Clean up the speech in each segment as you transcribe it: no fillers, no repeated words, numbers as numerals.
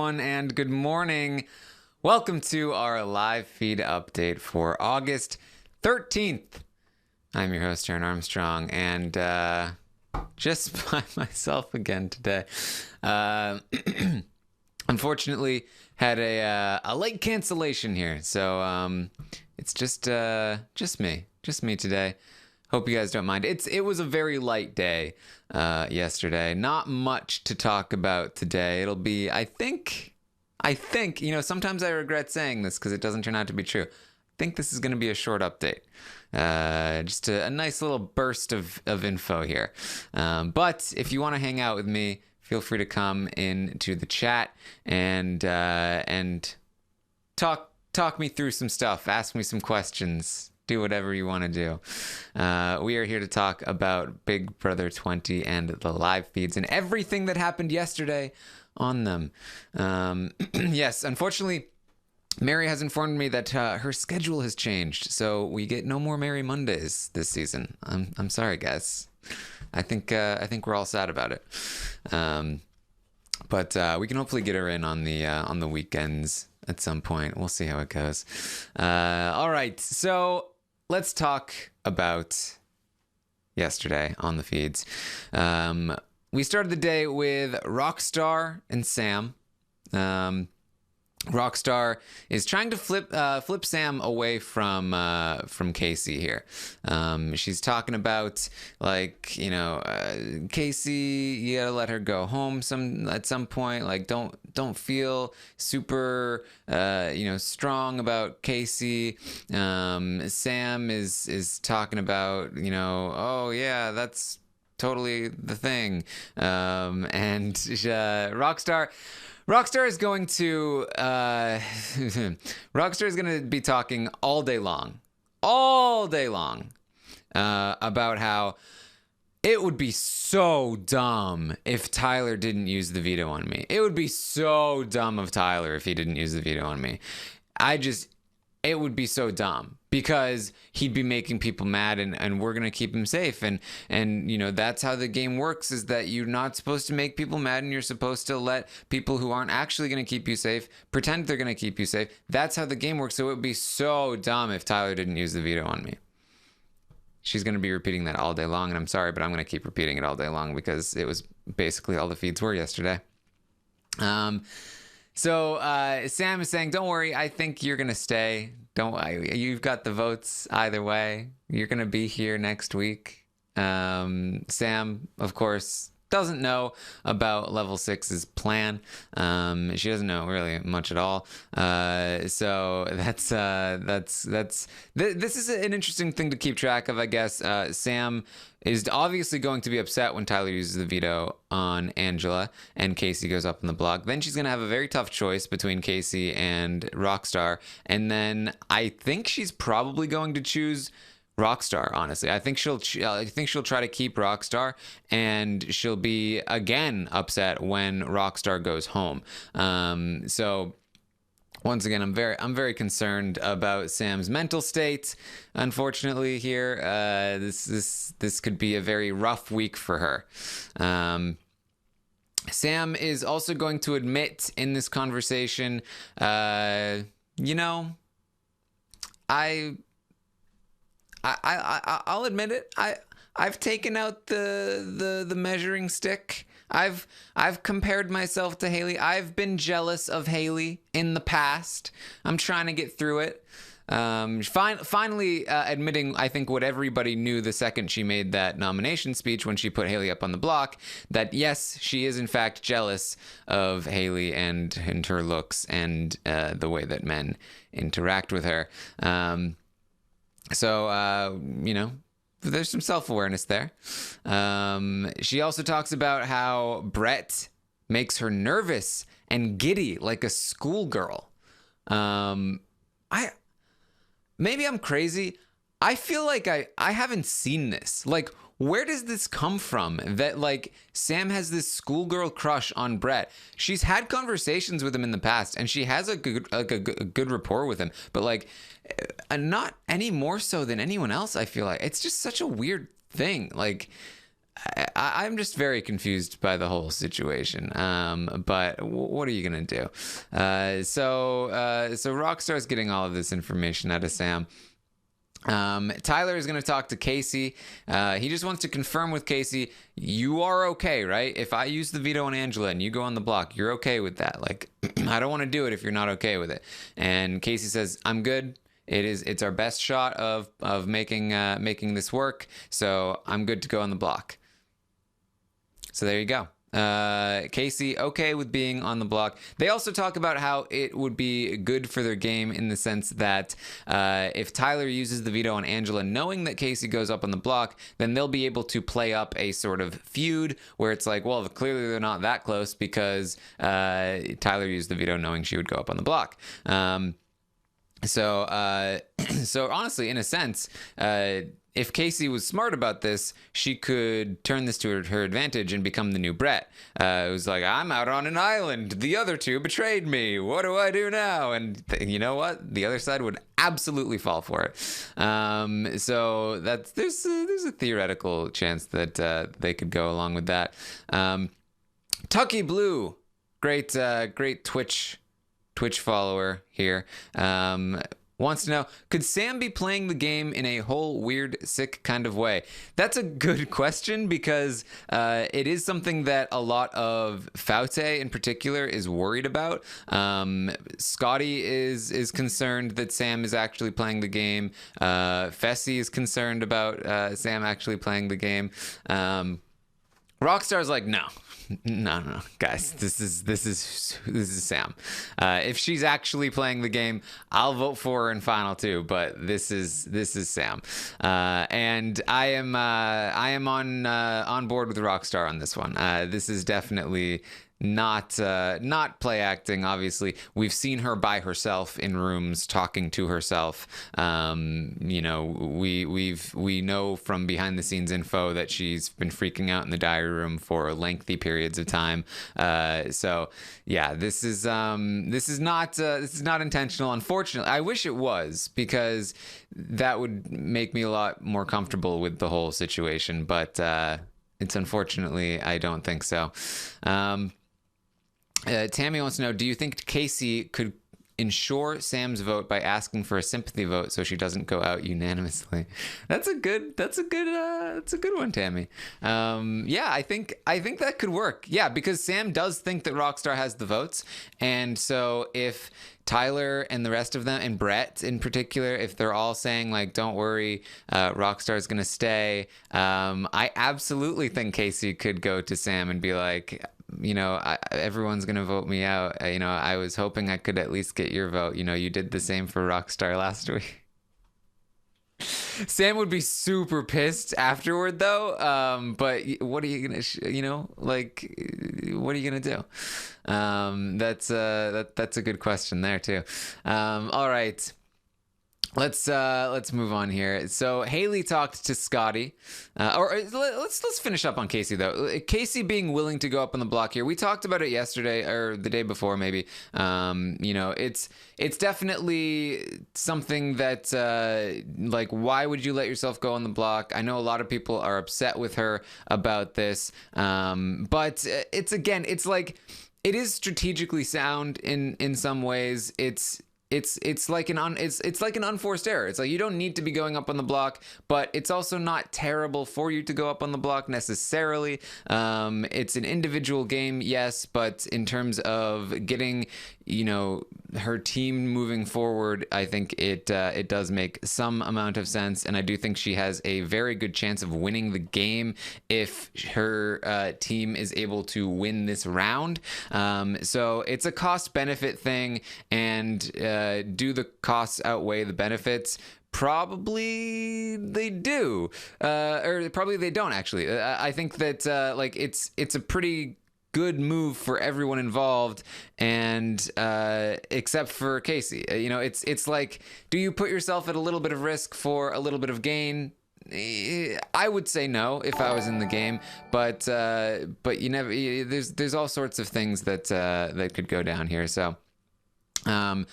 everyone, and good morning. Welcome to our live feed update for August 13th. I'm your host, Taran Armstrong, and just by myself again today. Unfortunately, had a late cancellation here, so it's just me today. Hope you guys don't mind. It was a very light day yesterday. Not much to talk about today. It'll be, I think, sometimes I regret saying this because it doesn't turn out to be true. I think this is going to be a short update. Just a nice little burst of info here. But if you want to hang out with me, feel free to come into the chat and talk me through some stuff. Ask me some questions. Do whatever you want to do. We are here to talk about Big Brother 20 and the live feeds and everything that happened yesterday on them. Yes, unfortunately, Mary has informed me that her schedule has changed, so we get no more Mary Mondays this season. I'm sorry, guys. I think we're all sad about it. But we can hopefully get her in on the weekends at some point. We'll see how it goes. All right, so let's talk about yesterday on the feeds. We started the day with Rockstar and Sam. Rockstar is trying to flip Sam away from Kaycee here. She's talking about Kaycee, you gotta let her go home at some point. Like don't feel super strong about Kaycee. Sam is talking about oh yeah, that's totally the thing. And Rockstar is going to be talking all day long about how it would be so dumb if Tyler didn't use the veto on me. It would be so dumb of Tyler if he didn't use the veto on me. It would be so dumb because he'd be making people mad and we're going to keep him safe. And that's how the game works, is that you're not supposed to make people mad and you're supposed to let people who aren't actually going to keep you safe pretend they're going to keep you safe. That's how the game works. So it would be so dumb if Tyler didn't use the veto on me. She's going to be repeating that all day long, and I'm sorry, but I'm going to keep repeating it all day long because it was basically all the feeds were yesterday. So Sam is saying, don't worry, I think you're going to stay. You've got the votes either way. You're going to be here next week. Sam, of course, doesn't know about Level 6's plan. She doesn't know really much at all. So this is an interesting thing to keep track of, I guess. Sam is obviously going to be upset when Tyler uses the veto on Angela and Kaycee goes up on the block. Then she's going to have a very tough choice between Kaycee and Rockstar. And then I think she's probably going to choose Rockstar, honestly. I think she'll try to keep Rockstar, and she'll be again upset when Rockstar goes home. So once again, I'm very concerned about Sam's mental state. Unfortunately, here, this could be a very rough week for her. Sam is also going to admit in this conversation, I'll admit it. I've taken out the measuring stick. I've compared myself to Haleigh. I've been jealous of Haleigh in the past. I'm trying to get through it. Finally admitting, I think, what everybody knew the second she made that nomination speech when she put Haleigh up on the block, that yes, she is in fact jealous of Haleigh and her looks and the way that men interact with her. So there's some self-awareness there. She also talks about how Brett makes her nervous and giddy like a schoolgirl. Maybe I'm crazy. I feel like I haven't seen this. Like, where does this come from? That, like, Sam has this schoolgirl crush on Brett. She's had conversations with him in the past, and she has a good rapport with him. But, like, not any more so than anyone else, I feel like. It's just such a weird thing. Like, I'm just very confused by the whole situation. But what are you gonna do? So Rockstar's getting all of this information out of Sam. Tyler is going to talk to Kaycee. He just wants to confirm with Kaycee, you are okay, right? If I use the veto on Angela and you go on the block, you're okay with that. Like, I don't want to do it if you're not okay with it. And Kaycee says, I'm good. It's our best shot of making this work. So I'm good to go on the block. So there you go. Kaycee okay with being on the block. They also talk about how it would be good for their game in the sense that if Tyler uses the veto on Angela, knowing that Kaycee goes up on the block, then they'll be able to play up a sort of feud where it's like, well, clearly they're not that close because Tyler used the veto knowing she would go up on the block. So honestly, in a sense, if Kaycee was smart about this, she could turn this to her advantage and become the new Brett. It was like, I'm out on an island. The other two betrayed me. What do I do now? And you know what? The other side would absolutely fall for it. So there's a theoretical chance that they could go along with that. Tucky Blue, great Twitch follower here. Wants to know, could Sam be playing the game in a whole weird, sick kind of way? That's a good question because it is something that a lot of Faute in particular is worried about. Scotty is concerned that Sam is actually playing the game. Fessy is concerned about Sam actually playing the game. Rockstar's like, no, guys, this is Sam. If she's actually playing the game, I'll vote for her in final two. But this is Sam, and I am on board with Rockstar on this one. This is definitely not play acting. Obviously, we've seen her by herself in rooms talking to herself. We know from behind the scenes info that she's been freaking out in the diary room for lengthy periods of time. So yeah, this is not intentional. Unfortunately, I wish it was, because that would make me a lot more comfortable with the whole situation. But it's unfortunately, I don't think so. Tammy wants to know, do you think Kaycee could ensure Sam's vote by asking for a sympathy vote so she doesn't go out unanimously? That's a good one, Tammy. Yeah, I think that could work. Yeah, because Sam does think that Rockstar has the votes, and so if Tyler and the rest of them, and Brett in particular, if they're all saying like, don't worry, Rockstar's gonna stay, I absolutely think Kaycee could go to Sam and be like, everyone's gonna vote me out. I was hoping I could at least get your vote. You did the same for Rockstar last week. Sam would be super pissed afterward, though. But what are you gonna, what are you gonna do? That's a good question there too. All right. Let's move on here. So Haleigh talked to Scotty, let's finish up on Kaycee though. Kaycee being willing to go up on the block here. We talked about it yesterday or the day before maybe. It's definitely something that like, why would you let yourself go on the block? I know a lot of people are upset with her about this, but it's like, it is strategically sound in some ways. It's like an unforced error. It's like, you don't need to be going up on the block, but it's also not terrible for you to go up on the block necessarily. It's an individual game, yes, but in terms of getting her team moving forward, I think it does make some amount of sense, and I do think she has a very good chance of winning the game if her team is able to win this round. So it's a cost-benefit thing, and do the costs outweigh the benefits? Probably they do, or probably they don't actually. I think that it's a pretty good move for everyone involved, and except for Kaycee. It's like, do you put yourself at a little bit of risk for a little bit of gain? I would say no if I was in the game, but you never. There's all sorts of things that could go down here. So. I'm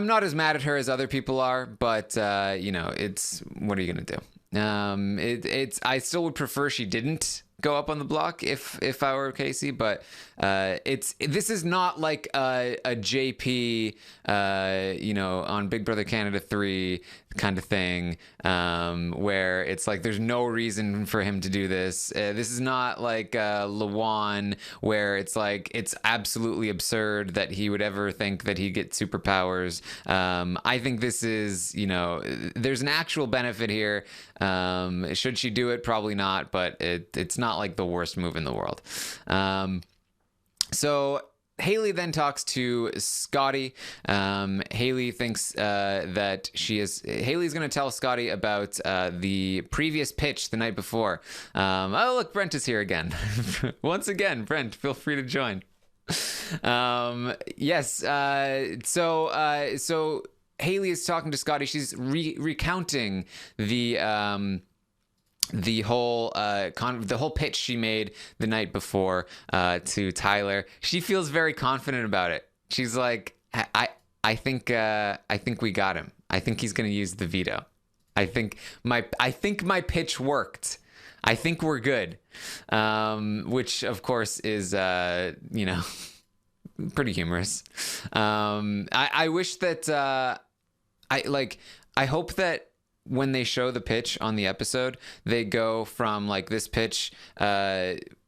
not as mad at her as other people are, but it's, what are you gonna do? I still would prefer she didn't go up on the block if I were Kaycee, but this is not like a JP on Big Brother Canada 3 kind of thing, where it's like there's no reason for him to do this. This is not like Lawan, where it's like it's absolutely absurd that he would ever think that he gets superpowers. I think this is, there's an actual benefit here. Should she do it? Probably not, but it's not like the worst move in the world. So Haleigh then talks to Scotty. Haleigh thinks that Haleigh's going to tell Scotty about the previous pitch the night before. Oh, look, Brent is here again. Once again, Brent, feel free to join. Yes. So Haleigh is talking to Scotty. She's recounting the whole pitch she made the night before to Tyler. She feels very confident about it. She's like, I think we got him. I think he's gonna use the veto. I think my pitch worked. I think we're good. Which of course is pretty humorous. I wish that I hope that when they show the pitch on the episode, they go from like this pitch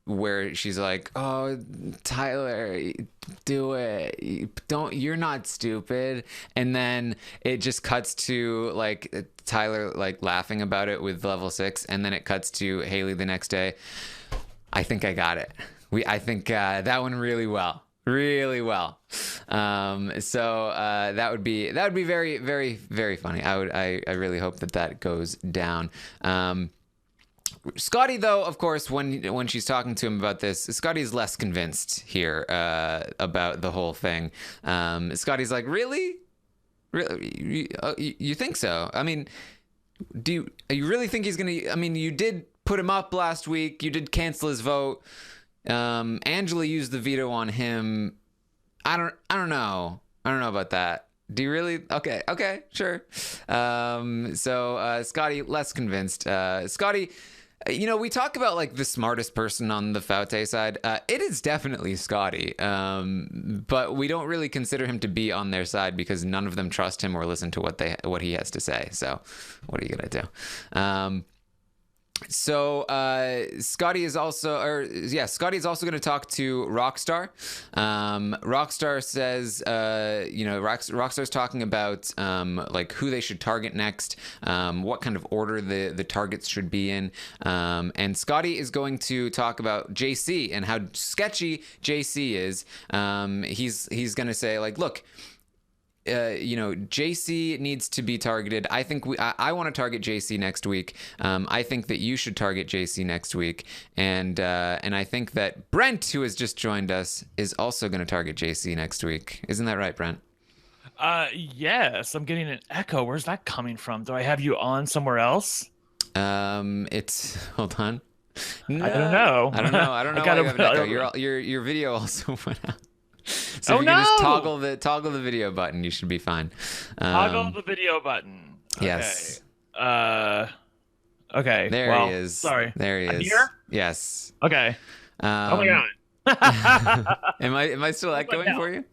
where she's like, "Oh, Tyler, do it. You're not stupid." And then it just cuts to like Tyler like laughing about it with level 6, and then it cuts to Haleigh the next day. I think I got it. I think that went really well. Really well. So that would be very, very, very funny. I really hope that goes down. Scotty, though, of course, when she's talking to him about this, Scotty's less convinced here about the whole thing. Scotty's like, really? You think so? I mean, you really think he's gonna? I mean, you did put him up last week. You did cancel his vote. Angela used the veto on him. I don't know about that. Do you really? Okay, sure. So Scotty less convinced. Scotty, we talk about like the smartest person on the Faute side. It is definitely Scotty. But we don't really consider him to be on their side because none of them trust him or listen to what he has to say. So what are you gonna do? So Scotty is also going to talk to Rockstar. Rockstar says, Rockstar's talking about like who they should target next, what kind of order the targets should be in, and Scotty is going to talk about JC and how sketchy JC is. He's going to say like, look. JC needs to be targeted. I think I want to target JC next week. I think that you should target JC next week, and I think that Brent, who has just joined us, is also going to target JC next week. Isn't that right, Brent? Yes. I'm getting an echo. Where's that coming from? Do I have you on somewhere else? Hold on. No, I don't know. I don't know why you have an echo. Your video also went out. So if you can just toggle the video button, you should be fine. Toggle the video button. Okay. Yes. Okay. There he is. Sorry. There he is. I'm here? Yes. Okay. Oh my god. Am I still echoing for you?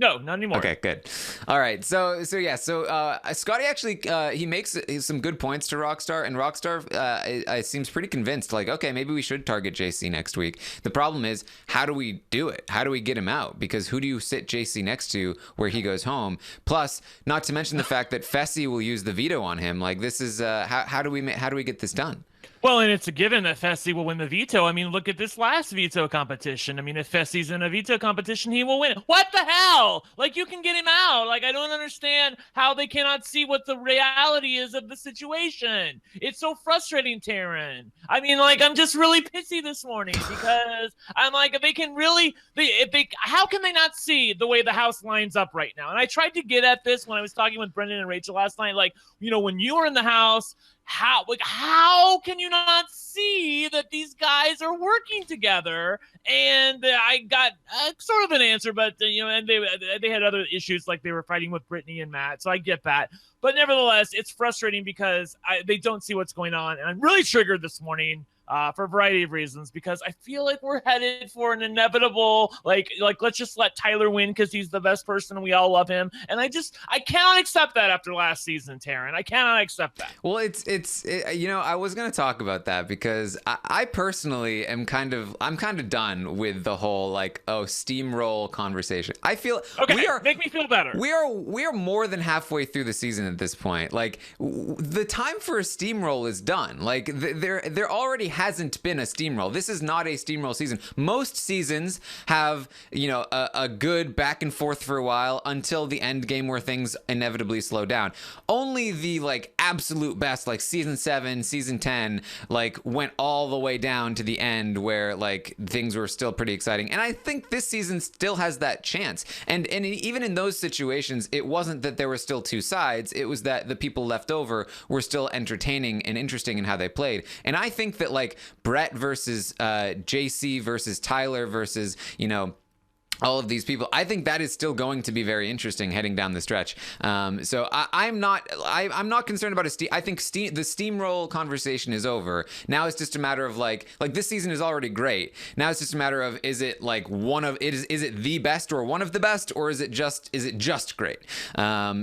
No, not anymore. Okay, good. All right. So Scotty actually he makes some good points to Rockstar, and Rockstar seems pretty convinced. Like, okay, maybe we should target JC next week. The problem is, how do we do it? How do we get him out? Because who do you sit JC next to where he goes home? Plus, not to mention the fact that Fessy will use the veto on him. Like, this is how do we get this done? Well, and it's a given that Fessy will win the veto. I mean, look at this last veto competition. I mean, if Fessy's in a veto competition, he will win. What the hell? Like, you can get him out. Like, I don't understand how they cannot see what the reality is of the situation. It's so frustrating, Taran. I mean, like, I'm just really pissy this morning because I'm like, if they can really, how can they not see the way the house lines up right now? And I tried to get at this when I was talking with Brendan and Rachel last night. Like, when you were in the house, how can you not see that these guys are working together? And I got sort of an answer, but and they had other issues, like they were fighting with Brittany and Matt, so I get that. But nevertheless, it's frustrating because they don't see what's going on, and I'm really triggered this morning. For a variety of reasons, because I feel like we're headed for an inevitable, like let's just let Tyler win because he's the best person and we all love him. And I cannot accept that after last season, Taran. I cannot accept that. Well, I was going to talk about that because I personally am kind of done with the whole steamroll conversation. I feel make me feel better. We are more than halfway through the season at this point. Like the time for a steamroll is done. Like there already hasn't been a steamroll. This is not a steamroll season. Most seasons have, a good back and forth for a while until the end game where things inevitably slow down. Only the absolute best, like season 7, season 10, went all the way down to the end where things were still pretty exciting. And I think this season still has that chance. And even in those situations, it wasn't that there were still two sides. It was that the people left over were still entertaining and interesting in how they played. And I think that Brett versus JC versus Tyler versus, all of these people, I think that is still going to be very interesting heading down the stretch. So I'm not concerned about I think the steamroll conversation is over. Now it's just a matter of this season is already great. Now it's just a matter of, is it is it the best or one of the best, or is it just great? I'm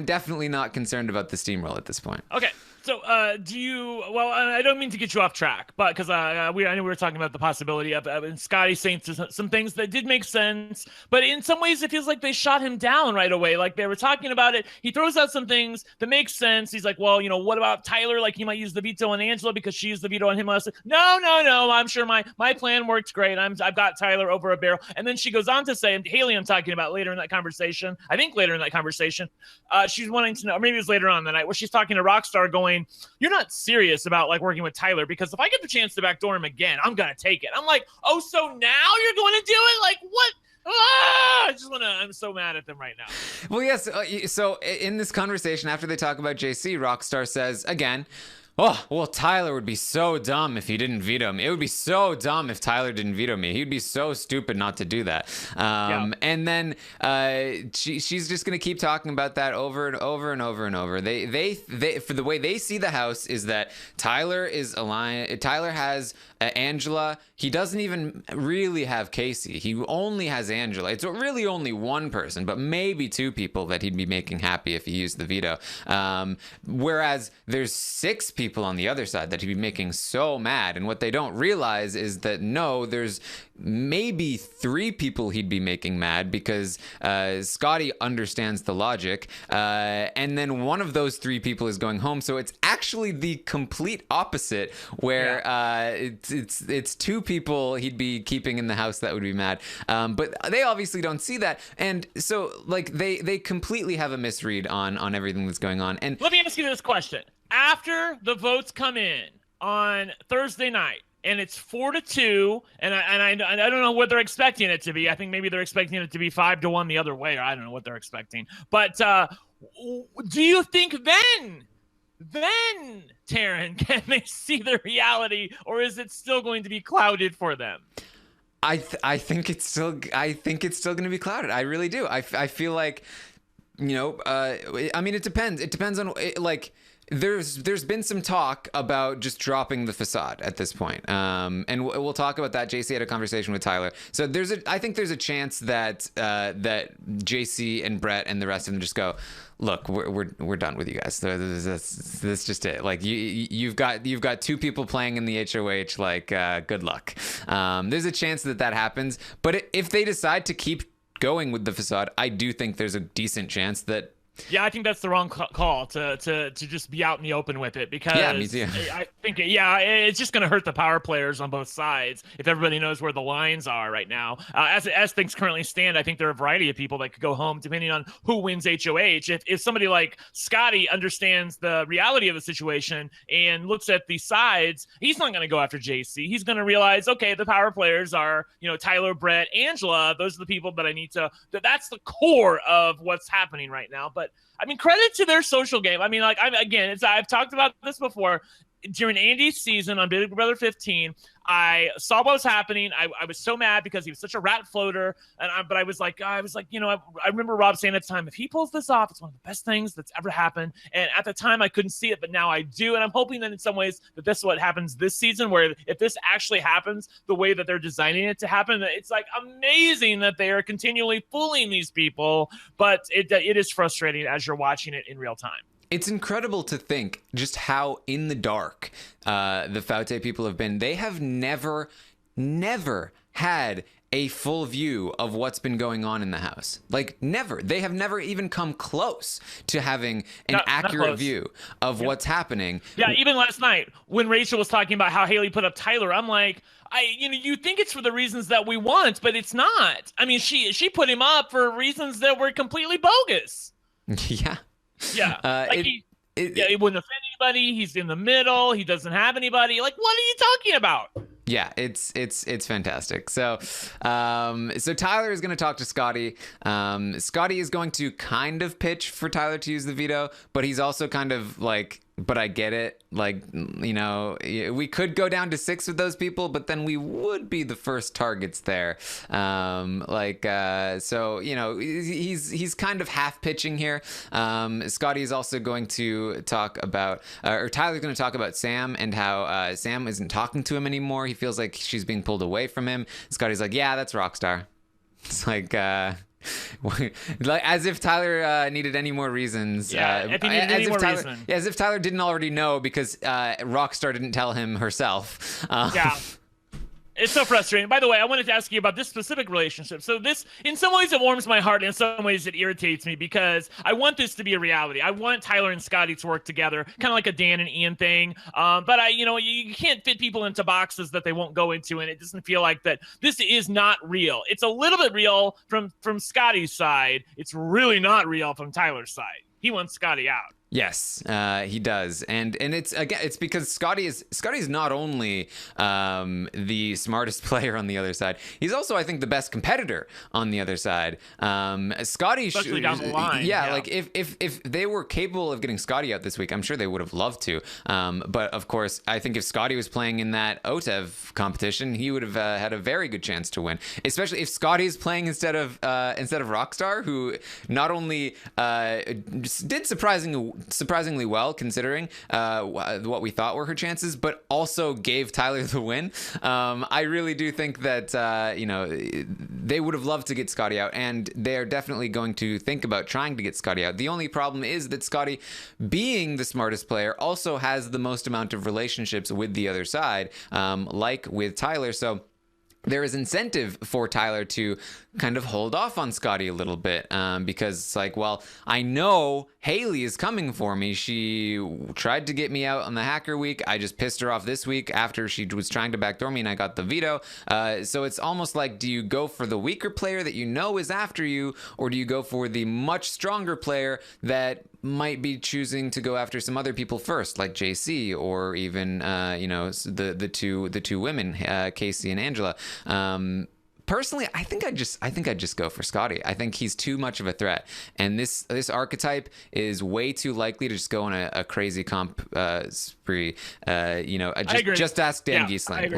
definitely not concerned about the steamroll at this point. Okay. So, well, I don't mean to get you off track, but because I know we were talking about the possibility of Scotty saying some things that did make sense, but in some ways it feels like they shot him down right away. Like they were talking about it. He throws out some things that make sense. He's like, well, what about Tyler? Like he might use the veto on Angela because she used the veto on him last. No. I'm sure my plan worked great. I've got Tyler over a barrel. And then she goes on to say, and Hayley I'm talking about later in that conversation, she's wanting to know, or maybe it was later on the night, where she's talking to Rockstar going, you're not serious about working with Tyler, because if I get the chance to backdoor him again, I'm gonna take it. I'm like, oh, so now you're going to do it? What? I'm so mad at them right now. Well, yes. So in this conversation, after they talk about JC, Rockstar says again, oh, well, Tyler would be so dumb if he didn't veto me. It would be so dumb if Tyler didn't veto me. He'd be so stupid not to do that. And then she's just going to keep talking about that over and over and over and over. They for the way they see the house is that Tyler has Angela. He doesn't even really have Kaycee. He only has Angela. It's really only one person, but maybe two people that he'd be making happy if he used the veto. Whereas there's 6 people on the other side that he'd be making so mad. And what they don't realize is that there's maybe 3 people he'd be making mad, because Scotty understands the logic. And then one of those 3 people is going home. So it's actually the complete opposite, where it's 2 people he'd be keeping in the house that would be mad. But they obviously don't see that. And so they completely have a misread on everything that's going on. And let me ask you this question. After the votes come in on Thursday night, and it's 4-2, and I don't know what they're expecting it to be. I think maybe they're expecting it to be 5-1 the other way, or I don't know what they're expecting. But do you think then, Taran, can they see the reality, or is it still going to be clouded for them? I think it's still going to be clouded. I really do. I feel like, I mean, it depends. It depends on There's been some talk about just dropping the facade at this point. And we'll talk about that. JC had a conversation with Tyler. So I think there's a chance that JC and Brett and the rest of them just go, look, we're done with you guys. That's just it. You've got 2 people playing in the HOH. Good luck. There's a chance that happens. But if they decide to keep going with the facade, I do think there's a decent chance that. Yeah, I think that's the wrong call to just be out in the open with it, because me too. I think it's just going to hurt the power players on both sides if everybody knows where the lines are right now. As things currently stand, I think there are a variety of people that could go home depending on who wins HOH. If somebody like Scotty understands the reality of the situation and looks at the sides, he's not going to go after JC. He's going to realize, okay, the power players are, Tyler, Brett, Angela. Those are the people that I need to. That's the core of what's happening right now. But But I mean, credit to their social game. I mean, like, I've talked about this before. During Andy's season on Big Brother 15, I saw what was happening. I was so mad because he was such a rat floater. But I was like, I remember Rob saying at the time, if he pulls this off, it's one of the best things that's ever happened. And at the time, I couldn't see it, but now I do. And I'm hoping that in some ways that this is what happens this season, where if this actually happens the way that they're designing it to happen, it's like amazing that they are continually fooling these people. But it is frustrating as you're watching it in real time. It's incredible to think just how in the dark the Faute people have been. They have never had a full view of what's been going on in the house. Like, never. They have never even come close to having an accurate view of what's happening. Yeah, even last night when Rachel was talking about how Haleigh put up Tyler, I'm like, you think it's for the reasons that we want, but it's not. I mean, she put him up for reasons that were completely bogus. Yeah. Yeah, he wouldn't offend anybody. He's in the middle. He doesn't have anybody. Like, what are you talking about? Yeah, it's fantastic. So Tyler is going to talk to Scotty. Scotty is going to kind of pitch for Tyler to use the veto, but he's also kind of like, but I get it. Like, we could go down to 6 with those people, but then we would be the first targets there. So, he's kind of half pitching here. Scotty is also going to talk about, or Tyler's going to talk about Sam and how Sam isn't talking to him anymore. He feels like she's being pulled away from him. Scotty's like, yeah, that's Rockstar. It's like, like as if Tyler needed any more reasons. If he needed any more reason. Yeah, as if Tyler didn't already know because Rockstar didn't tell him herself. Yeah. It's so frustrating. By the way, I wanted to ask you about this specific relationship. So this, in some ways, it warms my heart. In some ways, it irritates me because I want this to be a reality. I want Tyler and Scotty to work together, kind of like a Dan and Ian thing. But you can't fit people into boxes that they won't go into, and it doesn't feel like that. This is not real. It's a little bit real from Scotty's side. It's really not real from Tyler's side. He wants Scotty out. Yes, he does, and it's because Scotty's not only the smartest player on the other side, he's also, I think, the best competitor on the other side. Scotty, especially down the line. Yeah, like if they were capable of getting Scotty out this week, I'm sure they would have loved to. But of course, I think if Scotty was playing in that OTEV competition, he would have had a very good chance to win. Especially if Scotty's playing instead of Rockstar, who not only did surprisingly well considering what we thought were her chances, but also gave Tyler the win. I really do think that they would have loved to get Scotty out, and they're definitely going to think about trying to get Scotty out. The only problem is that Scotty, being the smartest player, also has the most amount of relationships with the other side, like with Tyler. So there is incentive for Tyler to kind of hold off on Scotty a little bit because it's like, well, I know Haleigh is coming for me. She tried to get me out on the hacker week. I just pissed her off this week after she was trying to backdoor me and I got the veto. So it's almost like, do you go for the weaker player that you know is after you, or do you go for the much stronger player that might be choosing to go after some other people first, like JC, or even the two women, Kaycee and Angela. Personally, I think I'd just go for Scotty. I think he's too much of a threat, and this archetype is way too likely to just go on a crazy comp spree. Just ask Dan Giesling.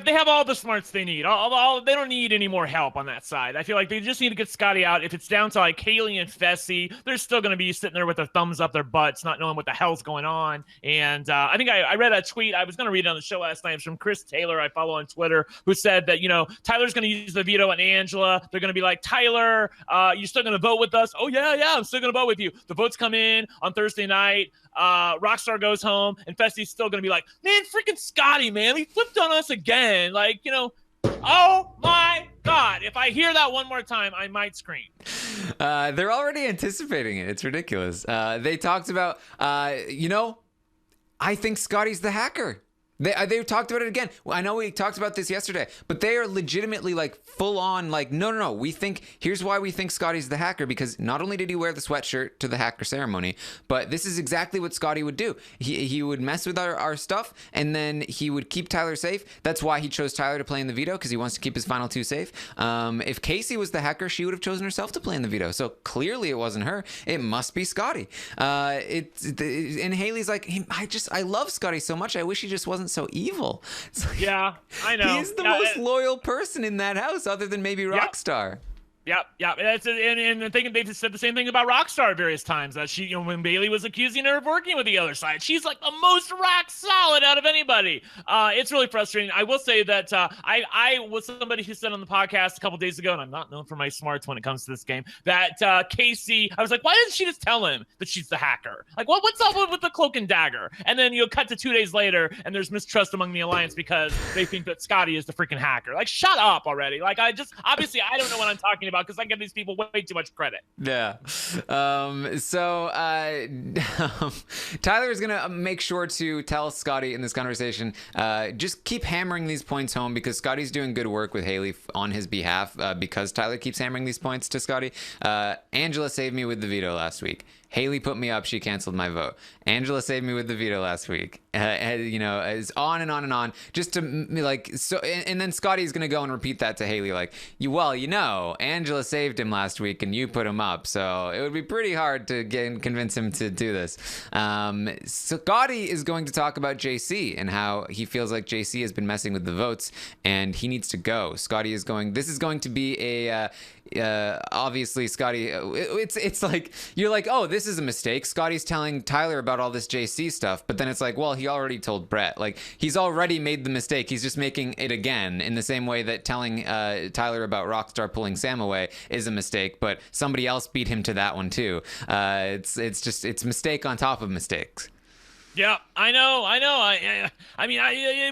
They have all the smarts they need. They don't need any more help on that side. I feel like they just need to get Scotty out. If it's down to like Hayley and Fessy, they're still going to be sitting there with their thumbs up their butts, not knowing what the hell's going on. And I think I read a tweet. I was going to read it on the show last night. It was from Chris Taylor, I follow on Twitter, who said that Tyler's going to use the veto on Angela. They're going to be like, Tyler, you're still going to vote with us? Oh, yeah, I'm still going to vote with you. The votes come in on Thursday night. Rockstar goes home, and Fessy's still going to be like, man, freaking Scotty, man. He flipped on us again. Oh, my God. If I hear that one more time, I might scream. They're already anticipating it. It's ridiculous. They talked about, I think Scotty's the hacker. They talked about it again. Well, I know we talked about this yesterday, but they are legitimately like full on like, no. Here's why we think Scotty's the hacker, because not only did he wear the sweatshirt to the hacker ceremony, but this is exactly what Scotty would do. He would mess with our stuff, and then he would keep Tyler safe. That's why he chose Tyler to play in the veto, because he wants to keep his final two safe. If Kaycee was the hacker, she would have chosen herself to play in the veto. So clearly it wasn't her. It must be Scotty. And Hayley's like, I love Scotty so much. I wish he just wasn't so evil. Like, yeah, I know. He's the most loyal person in that house, other than maybe Rockstar. Yep. And I think they've said the same thing about Rockstar various times. That she, when Bayleigh was accusing her of working with the other side, she's like the most rock solid out of anybody. It's really frustrating. I will say that I was somebody who said on the podcast a couple days ago, and I'm not known for my smarts when it comes to this game, that Kaycee, I was like, why doesn't she just tell him that she's the hacker? Like, what's up with the cloak and dagger? And then you'll cut to 2 days later, and there's mistrust among the alliance because they think that Scotty is the freaking hacker. Like, shut up already. Like, obviously I don't know what I'm talking about, because I give these people way too much credit. Yeah. Tyler is gonna make sure to tell Scotty in this conversation, just keep hammering these points home, because Scotty's doing good work with Haleigh on his behalf, because Tyler keeps hammering these points to Scotty. Angela saved me with the veto last week. Haleigh put me up. She canceled my vote. Angela saved me with the veto last week. Is on and on and on. Just to like so, and then Scotty's gonna go and repeat that to Haleigh, like, Angela saved him last week and you put him up, so it would be pretty hard to convince him to do this. Scotty is going to talk about JC and how he feels like JC has been messing with the votes and he needs to go. Scotty is going. This is going to be a. Obviously Scotty, it's like you're like, oh, this is a mistake. Scotty's telling Tyler about all this JC stuff, but then it's like, well, he already told Brett. Like, he's already made the mistake. He's just making it again, in the same way that telling Tyler about Rockstar pulling Sam away is a mistake, but somebody else beat him to that one too. It's mistake on top of mistakes. Yeah, I know.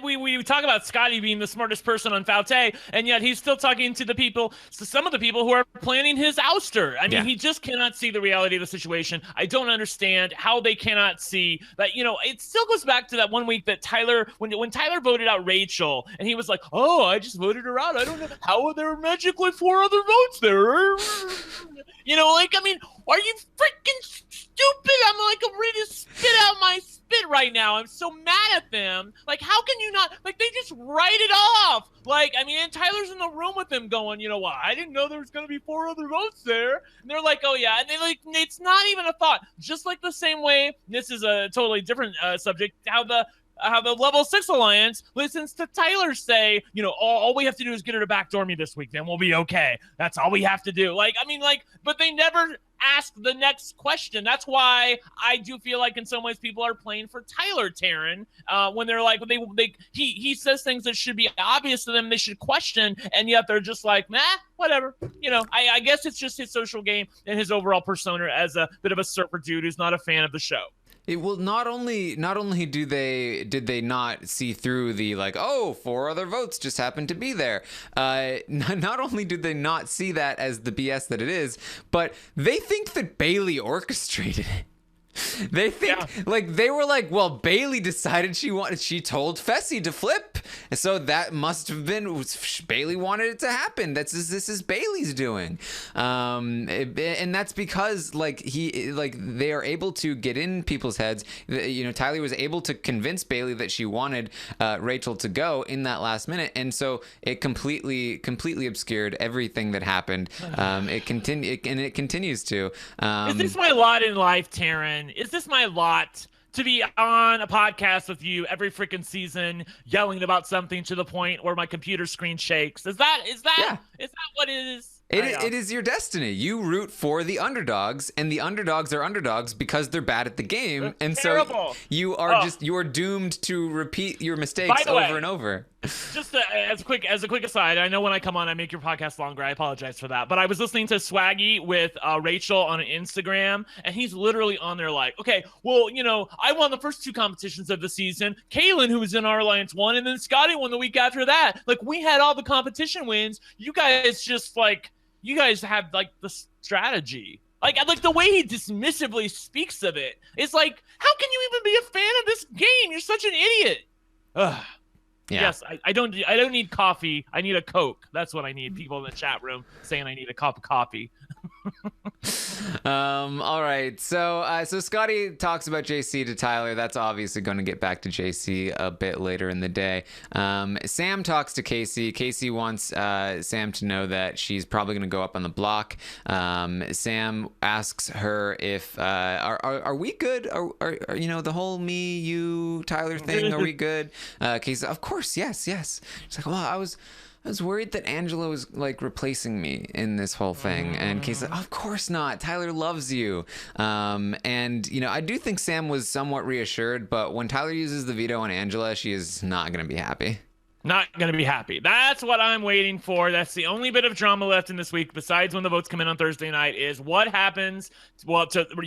We talk about Scotty being the smartest person on Faute, and yet he's still talking to some of the people who are planning his ouster. I mean, He just cannot see the reality of the situation. I don't understand how they cannot see that. It still goes back to that one week that Tyler, when Tyler voted out Rachel, and he was like, "Oh, I just voted her out. I don't know how are there magically 4 other votes there." Are you freaking stupid? I'm ready to spit out my spit right now. I'm so mad at them. Like, how can you not? Like, they just write it off. And Tyler's in the room with them going, I didn't know there was going to be 4 other votes there. And they're like, oh, yeah. And it's not even a thought. Just like the same way, this is a totally different subject, how the level 6 alliance listens to Tyler say, all we have to do is get her to backdoor me this week, then we'll be okay. That's all we have to do. But they never ask the next question. That's why I do feel like in some ways people are playing for Tyler, Taran, when they're like, he says things that should be obvious to them, they should question, and yet they're just like, nah, whatever. I guess it's just his social game and his overall persona as a bit of a surfer dude who's not a fan of the show. Not only did they not see through the 4 other votes just happened to be there. Not only did they not see that as the BS that it is, but they think that Bayleigh orchestrated it. They think they were like, well, Bayleigh decided she told Fessy to flip, so that must have been Bayleigh wanted it to happen. This is Bayleigh's doing, and that's because they are able to get in people's heads. Tyler was able to convince Bayleigh that she wanted Rachel to go in that last minute, and so it completely obscured everything that happened. It continues to. Is this my lot in life, Taran? Is this my lot to be on a podcast with you every freaking season, yelling about something to the point where my computer screen shakes? Is that what it is? It is your destiny. You root for the underdogs, and the underdogs are underdogs because they're bad at the game, That's and terrible. So you are doomed to repeat your mistakes over and over. Just as a quick aside, I know when I come on, I make your podcast longer. I apologize for that. But I was listening to Swaggy with Rachel on Instagram, and he's literally on there like, okay, well, I won the first 2 competitions of the season. Kaitlyn, who was in our alliance, won, and then Scotty won the week after that. We had all the competition wins. You guys just you guys have the strategy. The way he dismissively speaks of it, it's like, how can you even be a fan of this game? You're such an idiot. Ugh. Yeah. Yes, I don't need coffee. I need a Coke. That's what I need. People in the chat room saying I need a cup of coffee. All right. So Scotty talks about JC to Tyler. That's obviously going to get back to JC a bit later in the day. Sam talks to Kaycee. Kaycee wants Sam to know that she's probably going to go up on the block. Sam asks her if are we good? Are the whole me, you, Tyler thing? Are we good? Kaycee, of course, yes. She's like, well, I was worried that Angela was like replacing me in this whole thing. And Kaycee's like, of course not. Tyler loves you. And I do think Sam was somewhat reassured, but when Tyler uses the veto on Angela, she is not going to be happy. Not going to be happy. That's what I'm waiting for. That's the only bit of drama left in this week, besides when the votes come in on Thursday night, is what happens, to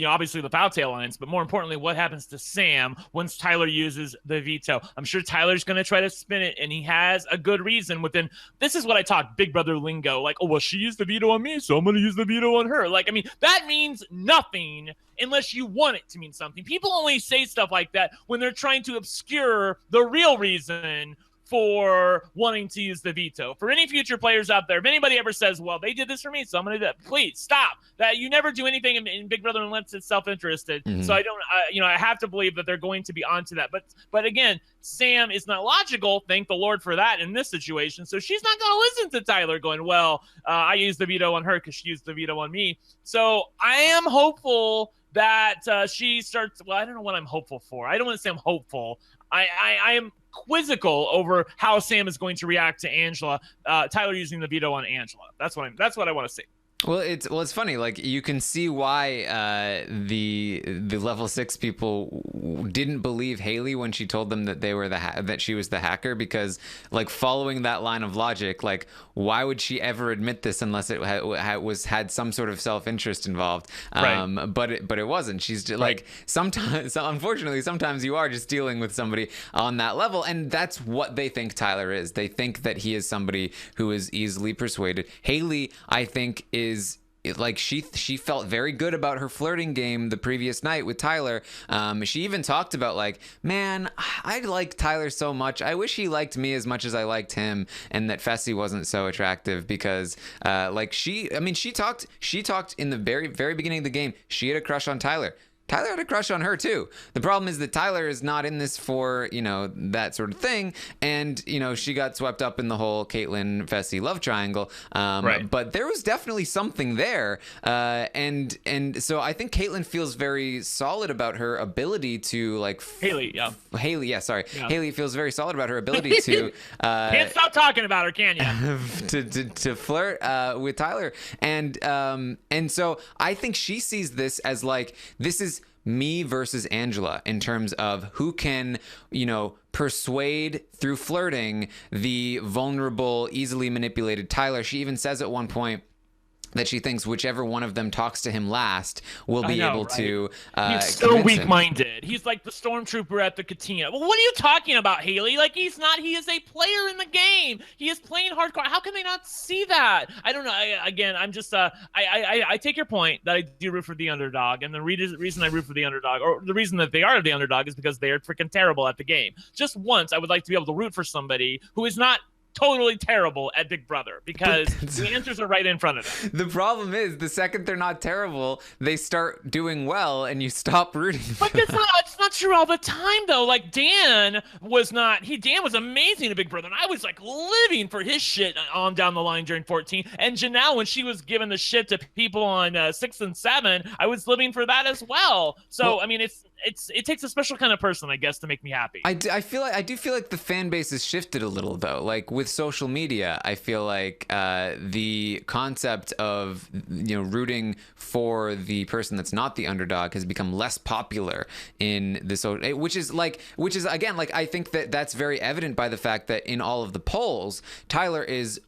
obviously the Powtail lines, but more importantly, what happens to Sam once Tyler uses the veto. I'm sure Tyler's going to try to spin it, and he has a good reason within. This is what I talk Big Brother lingo, like, oh, well, she used the veto on me, so I'm going to use the veto on her. Like, I mean, that means nothing unless you want it to mean something. People only say stuff like that when they're trying to obscure the real reason for wanting to use the veto. For any future players out there, if anybody ever says, well, they did this for me, so I'm going to do that, please stop. That you never do anything in Big Brother unless it's self-interested. Mm-hmm. So I have to believe that they're going to be onto that. But again, Sam is not logical. Thank the Lord for that in this situation. So she's not going to listen to Tyler going, well, I used the veto on her because she used the veto on me. So I am hopeful that she starts. Well, I don't know what I'm hopeful for. I don't want to say I'm hopeful. I am quizzical over how Sam is going to react to Angela. Tyler using the veto on Angela. That's what I want to see. Well, it's funny. Like, you can see why the level 6 people didn't believe Haleigh when she told them that they were that she was the hacker, because, like, following that line of logic, like, why would she ever admit this unless it had some sort of self-interest involved? Right. But it wasn't. She's just, like, sometimes, unfortunately, sometimes you are just dealing with somebody on that level, and that's what they think Tyler is. They think that he is somebody who is easily persuaded. Haleigh, I think, is like, she felt very good about her flirting game the previous night with Tyler. She even talked about, like, man, I like Tyler so much. I wish he liked me as much as I liked him, and that Fessy wasn't so attractive, because she talked in the very, very beginning of the game. She had a crush on Tyler. Tyler had a crush on her too. The problem is that Tyler is not in this for, that sort of thing. And, she got swept up in the whole Kaitlyn Fessy love triangle. Right. But there was definitely something there. And so I think Kaitlyn feels very solid about her ability to, like, Haleigh, yeah. Haleigh, yeah, sorry. Yeah. Haleigh feels very solid about her ability to Can't stop talking about her, can you? to flirt with Tyler. And so I think she sees this as, like, this is me versus Angela in terms of who can, persuade through flirting the vulnerable, easily manipulated Tyler. She even says at one point that she thinks whichever one of them talks to him last will be able to he's so weak-minded. He's like the stormtrooper at the cantina. Well, what are you talking about, Haleigh? Like, he's not. He is a player in the game. He is playing hardcore. How can they not see that? I don't know. I'm just I take your point that I do root for the underdog, and the reason I root for the underdog, or the reason that they are the underdog, is because they are freaking terrible at the game. Just once, I would like to be able to root for somebody who is not totally terrible at Big Brother, because the answers are right in front of them. The problem is, the second they're not terrible, they start doing well, and you stop rooting for them. But it's not true all the time, though. Like, Dan was amazing at Big Brother, and I was, like, living for his shit on down the line during 14. And Janelle, when she was giving the shit to people on 6 and 7, I was living for that as well. So, I mean, it takes a special kind of person, I guess, to make me happy. I do feel like the fan base has shifted a little, though. Like, with social media, I feel like the concept of rooting for the person that's not the underdog has become less popular in the social, which is again, like, I think that's very evident by the fact that in all of the polls, Tyler is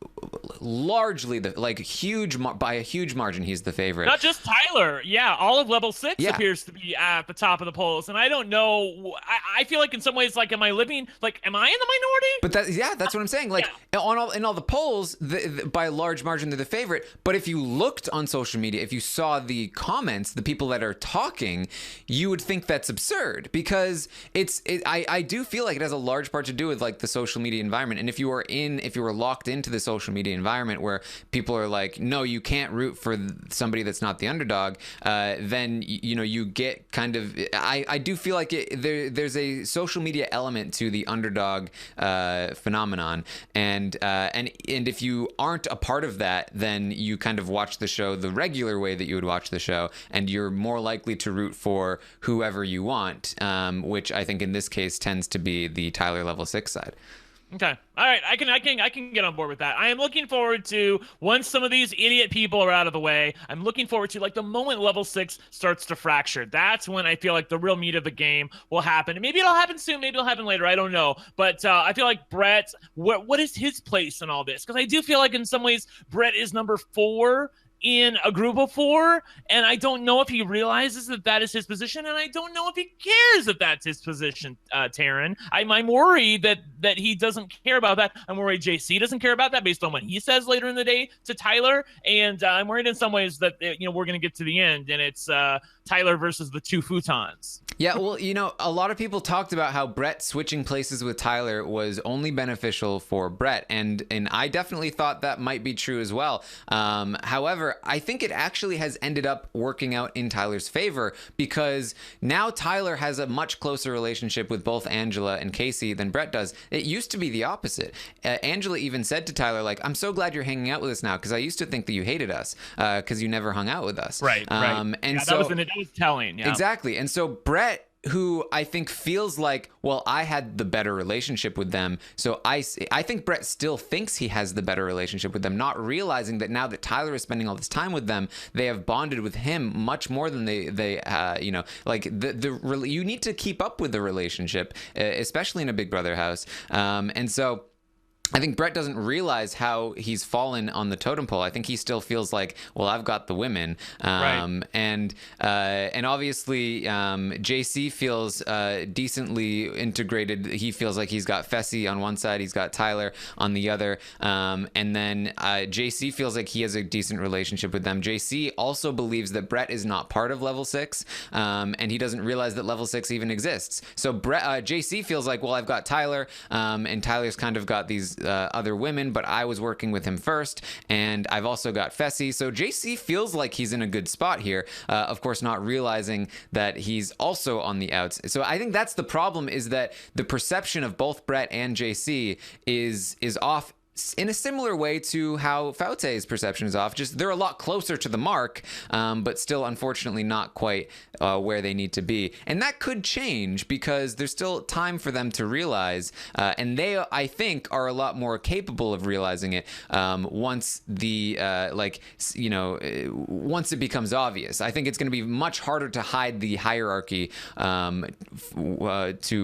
largely by a huge margin, he's the favorite. Not just Tyler. Yeah, all of level 6 appears to be at the top of the polls. And I don't know. I feel like in some ways, like, am I in the minority? But that's what I'm saying. Like, in all the polls, by a large margin, they're the favorite. But if you looked on social media, if you saw the comments, the people that are talking, you would think that's absurd, because I do feel like it has a large part to do with like the social media environment. And if you were locked into the social media environment where people are like, no, you can't root for somebody that's not the underdog, then you get kind of. I do feel like there's a social media element to the underdog phenomenon, and if you aren't a part of that, then you kind of watch the show the regular way that you would watch the show, and you're more likely to root for whoever you want, which I think in this case tends to be the Tyler level 6 side. Okay. All right. I can get on board with that. I am looking forward to, once some of these idiot people are out of the way, I'm looking forward to, like, the moment level 6 starts to fracture. That's when I feel like the real meat of the game will happen. And maybe it'll happen soon. Maybe it'll happen later. I don't know. But I feel like Brett, what is his place in all this? Because I do feel like in some ways Brett is number 4 in a group of 4, and I don't know if he realizes that is his position, and I don't know if he cares if that's his position, Taran. I'm worried that he doesn't care about that. I'm worried JC doesn't care about that based on what he says later in the day to Tyler, and I'm worried in some ways that we're going to get to the end, and it's Tyler versus the 2 futons. Yeah, well, a lot of people talked about how Brett switching places with Tyler was only beneficial for Brett, and I definitely thought that might be true as well. However, I think it actually has ended up working out in Tyler's favor, because now Tyler has a much closer relationship with both Angela and Kaycee than Brett does. It used to be the opposite. Angela even said to Tyler, like, I'm so glad you're hanging out with us now, because I used to think that you hated us because you never hung out with us. Right. And so that was telling. Yeah. Exactly. And so Brett, who I think feels like, well, I had the better relationship with them, so I think Brett still thinks he has the better relationship with them, not realizing that now that Tyler is spending all this time with them, they have bonded with him much more than they like you need to keep up with the relationship, especially in a Big Brother house, and so I think Brett doesn't realize how he's fallen on the totem pole. I think he still feels like, well, I've got the women, right. And obviously JC feels decently integrated. He feels like he's got Fessy on one side, he's got Tyler on the other, and then JC feels like he has a decent relationship with them. JC also believes that Brett is not part of level 6, and he doesn't realize that level 6 even exists. So JC feels like, well, I've got Tyler, and Tyler's kind of got these other women, but I was working with him first, and I've also got Fessy. So JC feels like he's in a good spot here, of course not realizing that he's also on the outs. So I think that's the problem, is that the perception of both Brett and JC is off in a similar way to how Faute's perception is off. Just they're a lot closer to the mark, but still unfortunately not quite where they need to be. And that could change, because there's still time for them to realize, and they, I think, are a lot more capable of realizing it once the once it becomes obvious. I think it's going to be much harder to hide the hierarchy to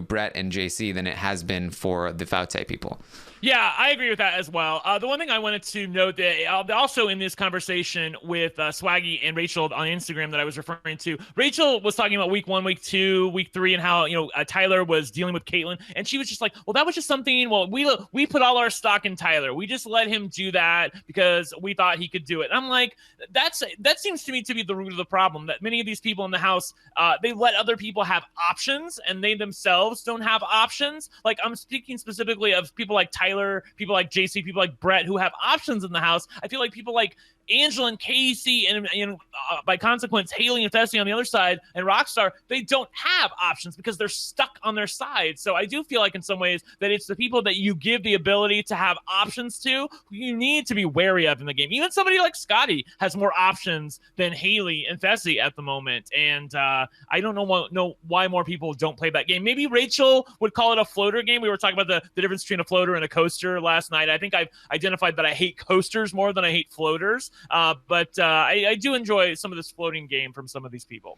Brett and JC than it has been for the Faute people. Yeah, I agree with that as well. The one thing I wanted to note that also in this conversation with Swaggy and Rachel on Instagram that I was referring to, Rachel was talking about week 1, week 2, week 3, and how Tyler was dealing with Kaitlyn, and she was just like, well, that was just something. Well, we put all our stock in Tyler. We just let him do that because we thought he could do it. And I'm like, that seems to me to be the root of the problem. That many of these people in the house, they let other people have options, and they themselves don't have options. Like, I'm speaking specifically of people like Tyler, people like JC, people like Brett, who have options in the house. I feel like people like Angela and Kaycee, and by consequence, Hayley and Fessy on the other side, and Rockstar, they don't have options because they're stuck on their side. So I do feel like in some ways that it's the people that you give the ability to have options to who you need to be wary of in the game. Even somebody like Scotty has more options than Hayley and Fessy at the moment. And I don't know why more people don't play that game. Maybe Rachel would call it a floater game. We were talking about the difference between a floater and a coaster last night. I think I've identified that I hate coasters more than I hate floaters. But I do enjoy some of this floating game from some of these people.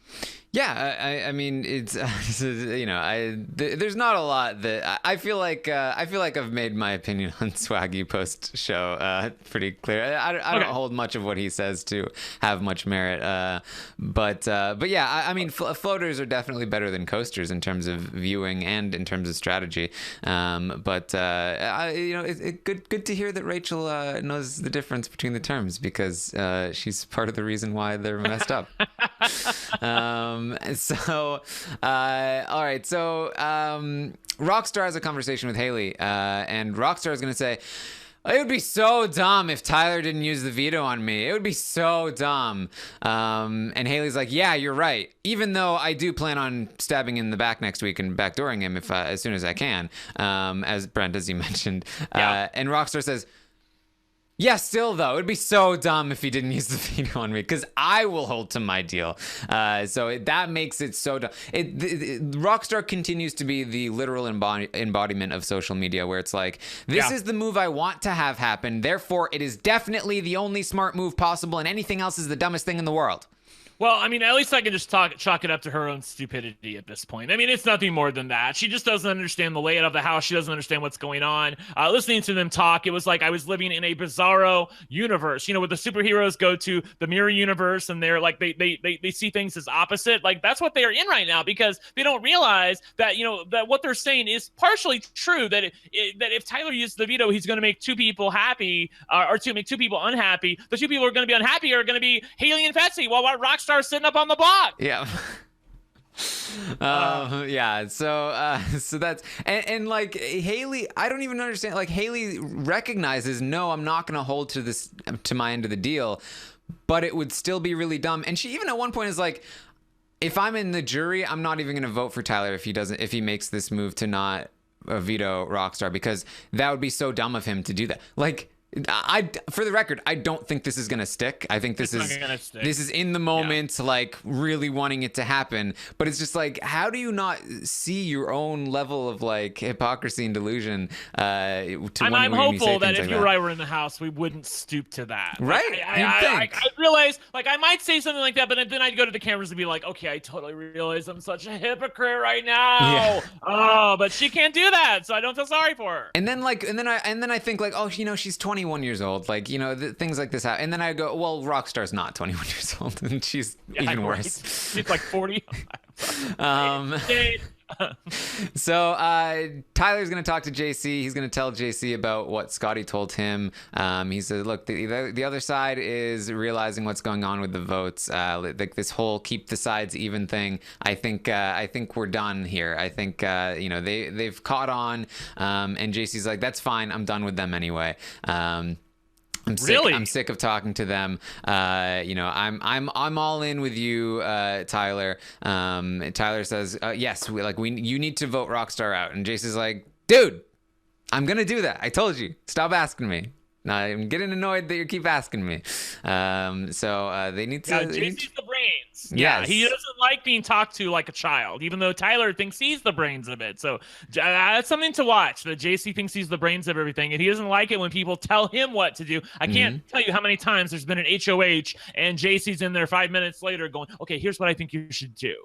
Yeah, I mean, it's there's not a lot that I feel like I've made my opinion on Swaggy post show pretty clear. I don't hold much of what he says to have much merit, but yeah, I mean, floaters are definitely better than coasters in terms of viewing and in terms of strategy. It's good to hear that Rachel knows the difference between the terms, because she's part of the reason why they're messed up. All right. So Rockstar has a conversation with Haleigh, and Rockstar is going to say, it would be so dumb if Tyler didn't use the veto on me. It would be so dumb. And Haleigh's like, yeah, you're right. Even though I do plan on stabbing in the back next week and backdooring him as soon as I can, as Brent, as you mentioned. Yeah. And Rockstar says, yeah, still, though, it'd be so dumb if he didn't use the veto on me, because I will hold to my deal. That makes it so dumb. Rockstar continues to be the literal embodiment of social media, where it's like, this is the move I want to have happen. Therefore, it is definitely the only smart move possible, and anything else is the dumbest thing in the world. Well, I mean, at least I can just chalk it up to her own stupidity at this point. I mean, it's nothing more than that. She just doesn't understand the layout of the house. She doesn't understand what's going on. Listening to them talk, it was like I was living in a bizarro universe, where the superheroes go to the mirror universe and they're like, they see things as opposite. Like, that's what they are in right now, because they don't realize that, that what they're saying is partially true, that that if Tyler uses the veto, he's going to make two people happy, or to make two people unhappy. The two people who are going to be unhappy are going to be Hayley and Fessy, while Rockstar sitting up on the block. Yeah. Yeah. So that's and like Haleigh, I don't even understand. Like, Haleigh recognizes, no, I'm not going to hold to my end of the deal, but it would still be really dumb. And she even at one point is like, if I'm in the jury, I'm not even going to vote for Tyler if he makes this move to not veto Rockstar, because that would be so dumb of him to do that. Like, for the record, I don't think this is gonna stick. I think this is in the moment, like really wanting it to happen. But it's just like, how do you not see your own level of like hypocrisy and delusion? I'm hopeful that if you or I were in the house, we wouldn't stoop to that. Right? I realize, like, I might say something like that, but then I'd go to the cameras and be like, okay, I totally realize I'm such a hypocrite right now. Yeah. Oh, but she can't do that, so I don't feel sorry for her. And then I think like, oh, she's 21 years old, like, things like this happen. And then I go, well, Rockstar's not 21 years old, and she's even worse. She's like 40. So Tyler's going to talk to JC. He's going to tell JC about what Scotty told him. He said, look, the other side is realizing what's going on with the votes. Like this whole keep the sides even thing. I think we're done here. I think they've caught on. And JC's like, that's fine. I'm done with them anyway. I'm sick of talking to them. I'm all in with you, Tyler. Tyler says, yes, you need to vote Rockstar out. And Jason's like, dude, I'm gonna do that. I told you. Stop asking me. Now, I'm getting annoyed that you keep asking me. So they need to. Yeah, JC's the brains. Yes. Yeah, he doesn't like being talked to like a child, even though Tyler thinks he's the brains of it. So that's something to watch. That JC thinks he's the brains of everything, and he doesn't like it when people tell him what to do. I can't tell you how many times there's been an HOH, and JC's in there 5 minutes later going, "Okay, here's what I think you should do."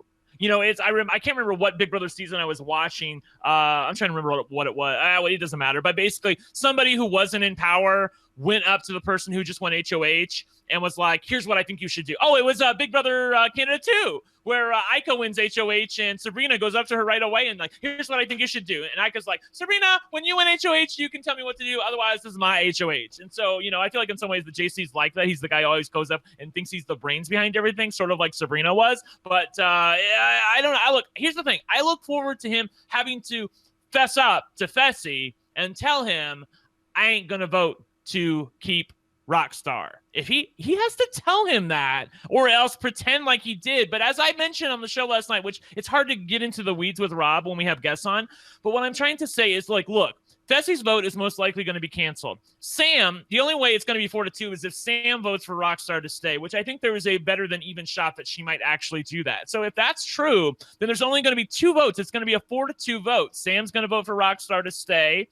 I can't remember what Big Brother season I was watching. I'm trying to remember what it was. It doesn't matter. But basically, somebody who wasn't in power went up to the person who just won HOH and was like, here's what I think you should do. Oh, it was Big Brother Canada 2, where Aiko wins HOH and Sabrina goes up to her right away and like, here's what I think you should do. And Aiko's like, Sabrina, when you win HOH, you can tell me what to do. Otherwise, this is my HOH. And so, I feel like in some ways the JC's like that. He's the guy who always goes up and thinks he's the brains behind everything, sort of like Sabrina was. But I don't know. Here's the thing. I look forward to him having to fess up to Fessy and tell him, I ain't going to vote to keep Rockstar. If he has to tell him that, or else pretend like he did. But as I mentioned on the show last night, which it's hard to get into the weeds with Rob when we have guests on, but what I'm trying to say is, like, look, Fessy's vote is most likely going to be canceled. Sam, the only way it's going to be 4-2 is if Sam votes for Rockstar to stay, which I think there is a better than even shot that she might actually do that. So if that's true, then there's only going to be 2 votes. It's going to be a 4-2 vote. Sam's going to vote for Rockstar to stay,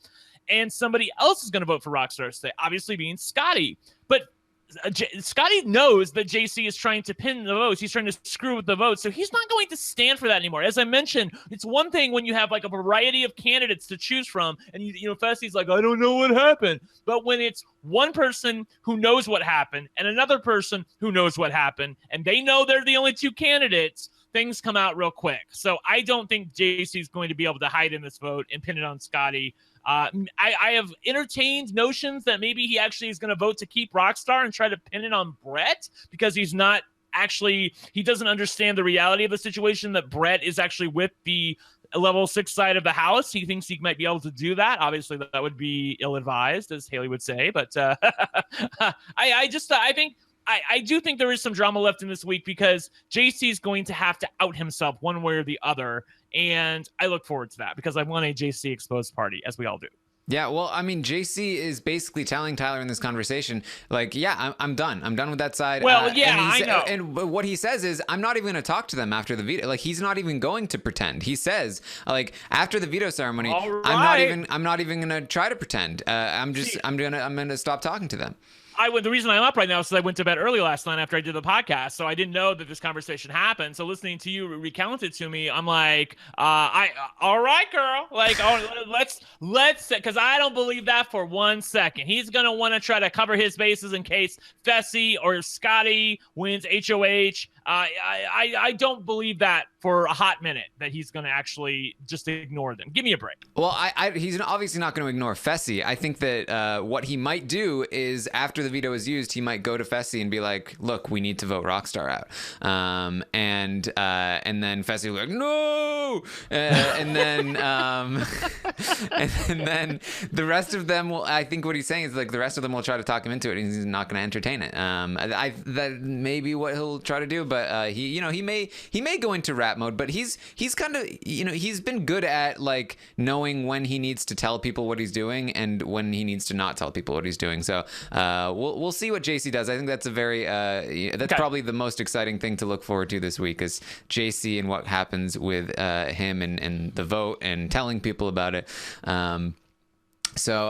and somebody else is going to vote for Rockstar to stay, obviously being Scotty. But Scotty knows that JC is trying to pin the votes. He's trying to screw with the votes. So he's not going to stand for that anymore. As I mentioned, it's one thing when you have like a variety of candidates to choose from and Fessy's like, I don't know what happened. But when it's one person who knows what happened and another person who knows what happened and they know they're the only two candidates, things come out real quick. So I don't think JC is going to be able to hide in this vote and pin it on Scotty. I have entertained notions that maybe he actually is going to vote to keep Rockstar and try to pin it on Brett because he doesn't understand the reality of the situation that Brett is actually with the level 6 side of the house. He thinks he might be able to do that. Obviously, that would be ill-advised, as Haleigh would say. But I do think there is some drama left in this week because JC is going to have to out himself one way or the other. And I look forward to that because I want a JC exposed party, as we all do. Yeah, well, I mean, JC is basically telling Tyler in this conversation, like, yeah, I'm done. I'm done with that side. Well, yeah, I know. And what he says is, I'm not even going to talk to them after the veto. Like, he's not even going to pretend. He says, like, after the veto ceremony, right. I'm not even going to try to pretend. I'm going to stop talking to them. The reason I'm up right now is because I went to bed early last night after I did the podcast, so I didn't know that this conversation happened. So listening to you recount it to me, I'm like, all right, girl, like, let's, because I don't believe that for 1 second. He's gonna want to try to cover his bases in case Fessy or Scotty wins HOH. I don't believe that for a hot minute that he's going to actually just ignore them. Give me a break. Well, he's obviously not going to ignore Fessy. I think that what he might do is after the veto is used, he might go to Fessy and be like, look, we need to vote Rockstar out. And then Fessy will be like, no! And then the rest of them will, I think what he's saying is like the rest of them will try to talk him into it and he's not going to entertain it. That may be what he'll try to do, but he may go into rap mode, but he's kind of, he's been good at like knowing when he needs to tell people what he's doing and when he needs to not tell people what he's doing. So we'll see what JC does. I think that's probably the most exciting thing to look forward to this week is JC and what happens with him and the vote and telling people about it. So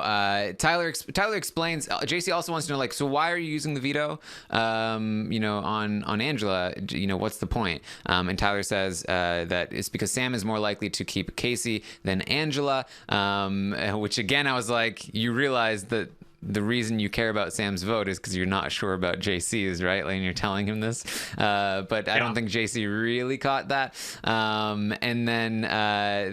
Tyler explains. JC also wants to know, like, so why are you using the veto? On Angela. What's the point? And Tyler says that it's because Sam is more likely to keep Kaycee than Angela. Which again, I was like, you realize that the reason you care about Sam's vote is because you're not sure about JC's, right? Like, and you're telling him this. But I don't think JC really caught that. And then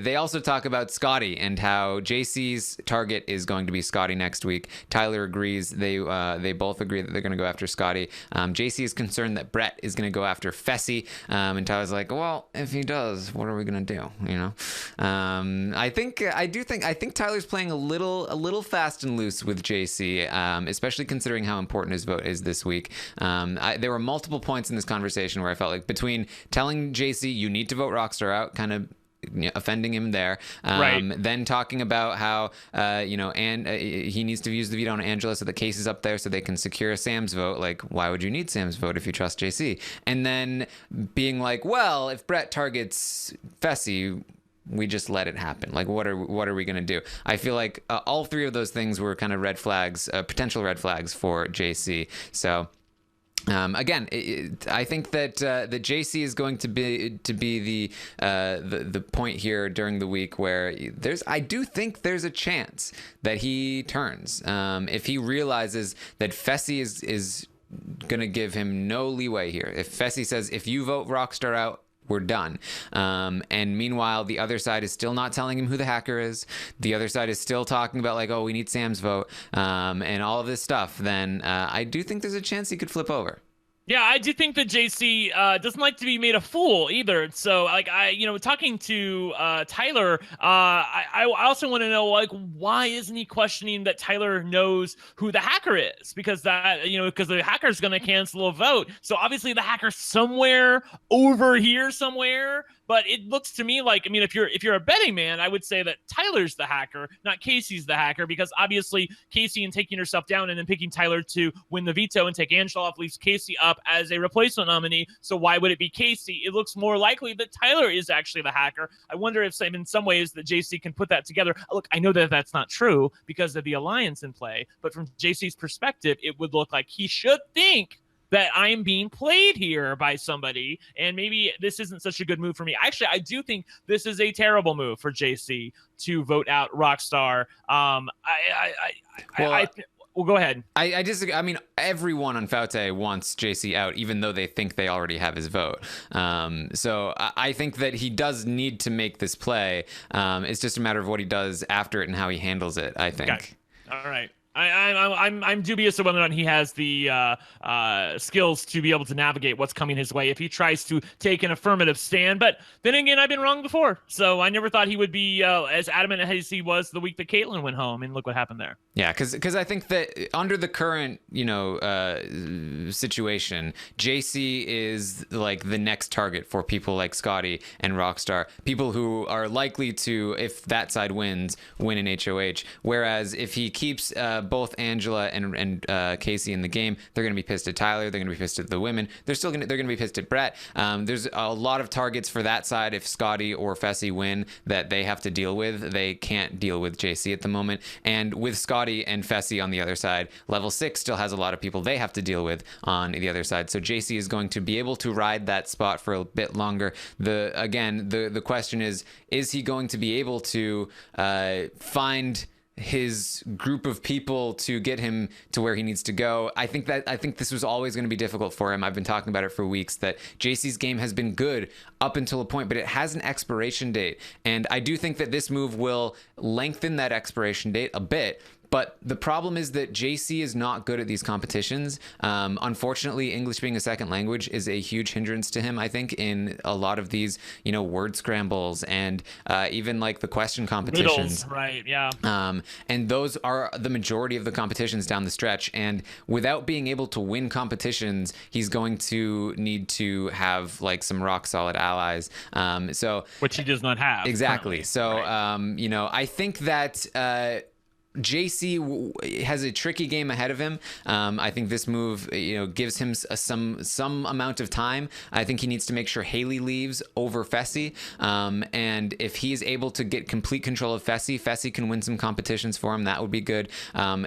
they also talk about Scotty and how JC's target is going to be Scotty next week. Tyler agrees. They both agree that they're going to go after Scotty. JC is concerned that Brett is going to go after Fessy. And Tyler's like, well, if he does, what are we going to do? I think Tyler's playing a little fast and loose with JC. Especially considering how important his vote is this week. There were multiple points in this conversation where I felt like between telling JC you need to vote Rockstar out, kind of offending him there, right. Then talking about how he needs to use the veto on Angela so the case is up there so they can secure Sam's vote. Like, why would you need Sam's vote if you trust JC? And then being like, well, if Brett targets Fessy, we just let it happen. Like, what are we going to do? I feel like all three of those things were kind of red flags, potential red flags for JC. So again, I think that the JC is going to be the point here during the week where I do think there's a chance that he turns if he realizes that Fessy is going to give him no leeway here. If Fessy says, if you vote Rockstar out, we're done. And meanwhile, the other side is still not telling him who the hacker is. The other side is still talking about like, oh, we need Sam's vote, and all of this stuff. Then I do think there's a chance he could flip over. Yeah, I do think that JC doesn't like to be made a fool either. So, like, talking to Tyler, I also want to know, like, why isn't he questioning that Tyler knows who the hacker is? Because because the hacker's going to cancel a vote. So obviously the hacker's somewhere over here somewhere. But it looks to me like, I mean, if you're a betting man, I would say that Tyler's the hacker, not Kaycee's the hacker, because obviously Kaycee and taking herself down and then picking Tyler to win the veto and take Angela off leaves Kaycee up as a replacement nominee. So why would it be Kaycee? It looks more likely that Tyler is actually the hacker. I wonder if in some ways that JC can put that together. Look, I know that that's not true because of the alliance in play, but from JC's perspective, it would look like he should think that I'm being played here by somebody, and maybe this isn't such a good move for me. Actually, I do think this is a terrible move for JC to vote out Rockstar. Well, go ahead. I disagree. I mean, everyone on Faute wants JC out, even though they think they already have his vote. So I think that he does need to make this play. It's just a matter of what he does after it and how he handles it, I think. Okay. All right. I'm dubious of whether or not he has the skills to be able to navigate what's coming his way if he tries to take an affirmative stand. But then again, I've been wrong before, so I never thought he would be as adamant as he was the week that Kaitlyn went home, and look what happened there. Yeah, because I think that under the current situation, JC is like the next target for people like Scotty and Rockstar, people who are likely to, if that side wins, win an HOH. Whereas if he keeps both Angela and Kaycee in the game, they're going to be pissed at Tyler. They're going to be pissed at the women. They're going to be pissed at Brett. There's a lot of targets for that side. If Scotty or Fessy win, that they have to deal with. They can't deal with JC at the moment. And with Scotty and Fessy on the other side, level 6 still has a lot of people they have to deal with on the other side. So JC is going to be able to ride that spot for a bit longer. The question is he going to be able to find his group of people to get him to where he needs to go? I think this was always going to be difficult for him. I've been talking about it for weeks, that JC's game has been good up until a point, but it has an expiration date. And I do think that this move will lengthen that expiration date a bit. But the problem is that JC is not good at these competitions. Unfortunately, English being a second language is a huge hindrance to him, I think, in a lot of these, word scrambles and even like the question competitions. Riddles, right, yeah. And those are the majority of the competitions down the stretch. And without being able to win competitions, he's going to need to have like some rock solid allies. Which he does not have. Exactly. Currently. So, right. I think that JC has a tricky game ahead of him. I think this move, gives him some amount of time. I think he needs to make sure Haleigh leaves over Fessy. And if he is able to get complete control of Fessy, Fessy can win some competitions for him. That would be good.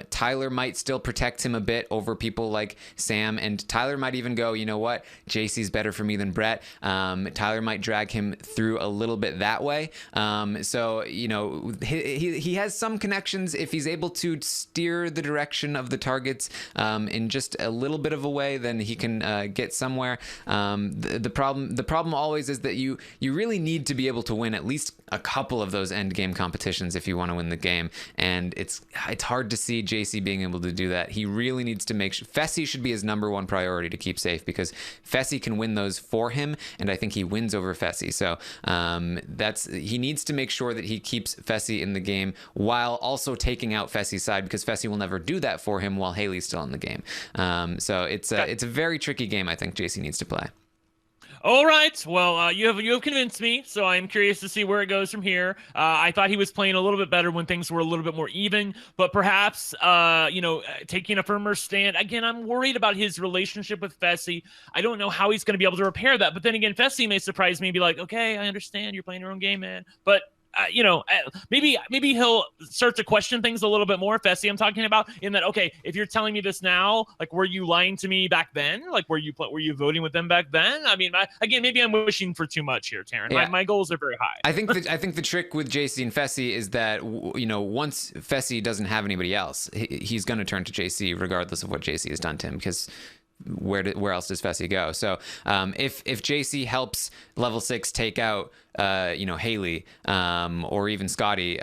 Tyler might still protect him a bit over people like Sam, and Tyler might even go, you know what, JC's better for me than Brett. Tyler might drag him through a little bit that way. So, he has some connections if he's able to steer the direction of the targets in just a little bit of a way, then he can get somewhere. The problem always is that you really need to be able to win at least a couple of those end game competitions if you want to win the game, and it's hard to see JC being able to do that. He really needs to make sure Fessy should be his number one priority to keep safe, because Fessy can win those for him, and I think he wins over Fessy. So he needs to make sure that he keeps Fessy in the game while also taking out Fessy's side, because Fessy will never do that for him while Haleigh's still in the game. So it's a very tricky game I think JC needs to play. All right. Well, you have convinced me, so I'm curious to see where it goes from here. I thought he was playing a little bit better when things were a little bit more even, but perhaps, taking a firmer stand. Again, I'm worried about his relationship with Fessy. I don't know how he's going to be able to repair that, but then again, Fessy may surprise me and be like, okay, I understand you're playing your own game, man. But maybe he'll start to question things a little bit more. Fessy, I'm talking about, in that, okay, if you're telling me this now, like, were you lying to me back then? Like, were you voting with them back then? I mean, maybe I'm wishing for too much here, Taran. Yeah. My goals are very high. I think the trick with JC and Fessy is that, once Fessy doesn't have anybody else, he's going to turn to JC regardless of what JC has done to him, because where else does Fessy go? So if JC helps level 6 take out Haleigh or even Scotty,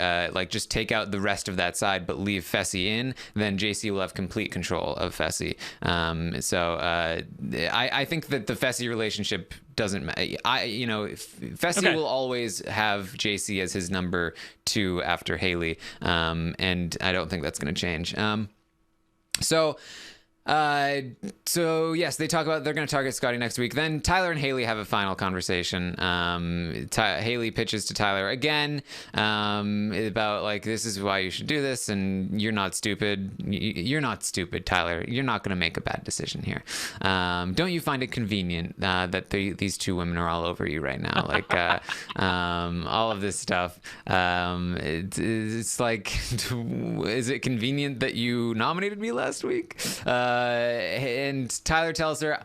just take out the rest of that side but leave Fessy in, then JC will have complete control of Fessy. I think that the Fessy relationship doesn't matter. Fessy will always have JC as his number 2 after Haleigh, and I don't think that's going to change. So So yes, they talk about they're going to target Scotty next week. Then Tyler and Haleigh have a final conversation. Haleigh pitches to Tyler again about like, this is why you should do this, and you're not stupid. You're not stupid, Tyler. You're not going to make a bad decision here. Don't you find it convenient that these two women are all over you right now? Like all of this stuff. It's like, is it convenient that you nominated me last week? And Tyler tells her,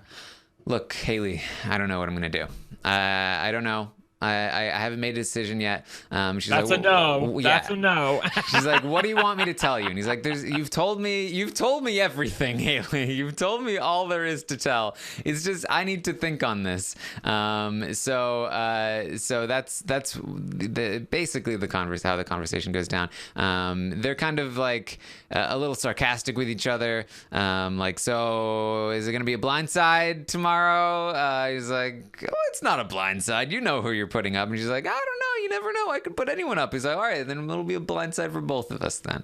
look, Haleigh, I don't know what I'm going to do. I don't know. I haven't made a decision yet. She's That's like, a no. Yeah. That's a no. She's like, what do you want me to tell you? And he's like, you've told me everything, Haleigh. You've told me all there is to tell. It's just, I need to think on this. So that's basically how the conversation goes down. They're kind of like a little sarcastic with each other. Like, so is it going to be a blind side tomorrow? He's like, oh, it's not a blind side. You know who you're putting up. And she's like, I don't know. You never know. I could put anyone up. He's like, all right, then it'll be a blind side for both of us then.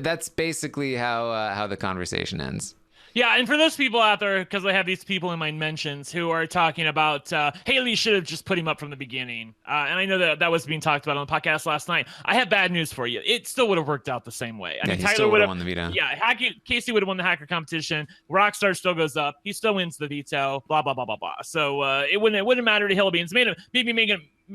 That's basically how the conversation ends. Yeah, and for those people out there, because I have these people in my mentions who are talking about Haleigh should have just put him up from the beginning. And I know that was being talked about on the podcast last night. I have bad news for you. It still would have worked out the same way. I mean, he Tyler still would have won the veto. Yeah, Kaycee would have won the hacker competition. Rockstar still goes up. He still wins the veto. Blah blah blah blah blah. So it wouldn't matter to Haleigh. It's maybe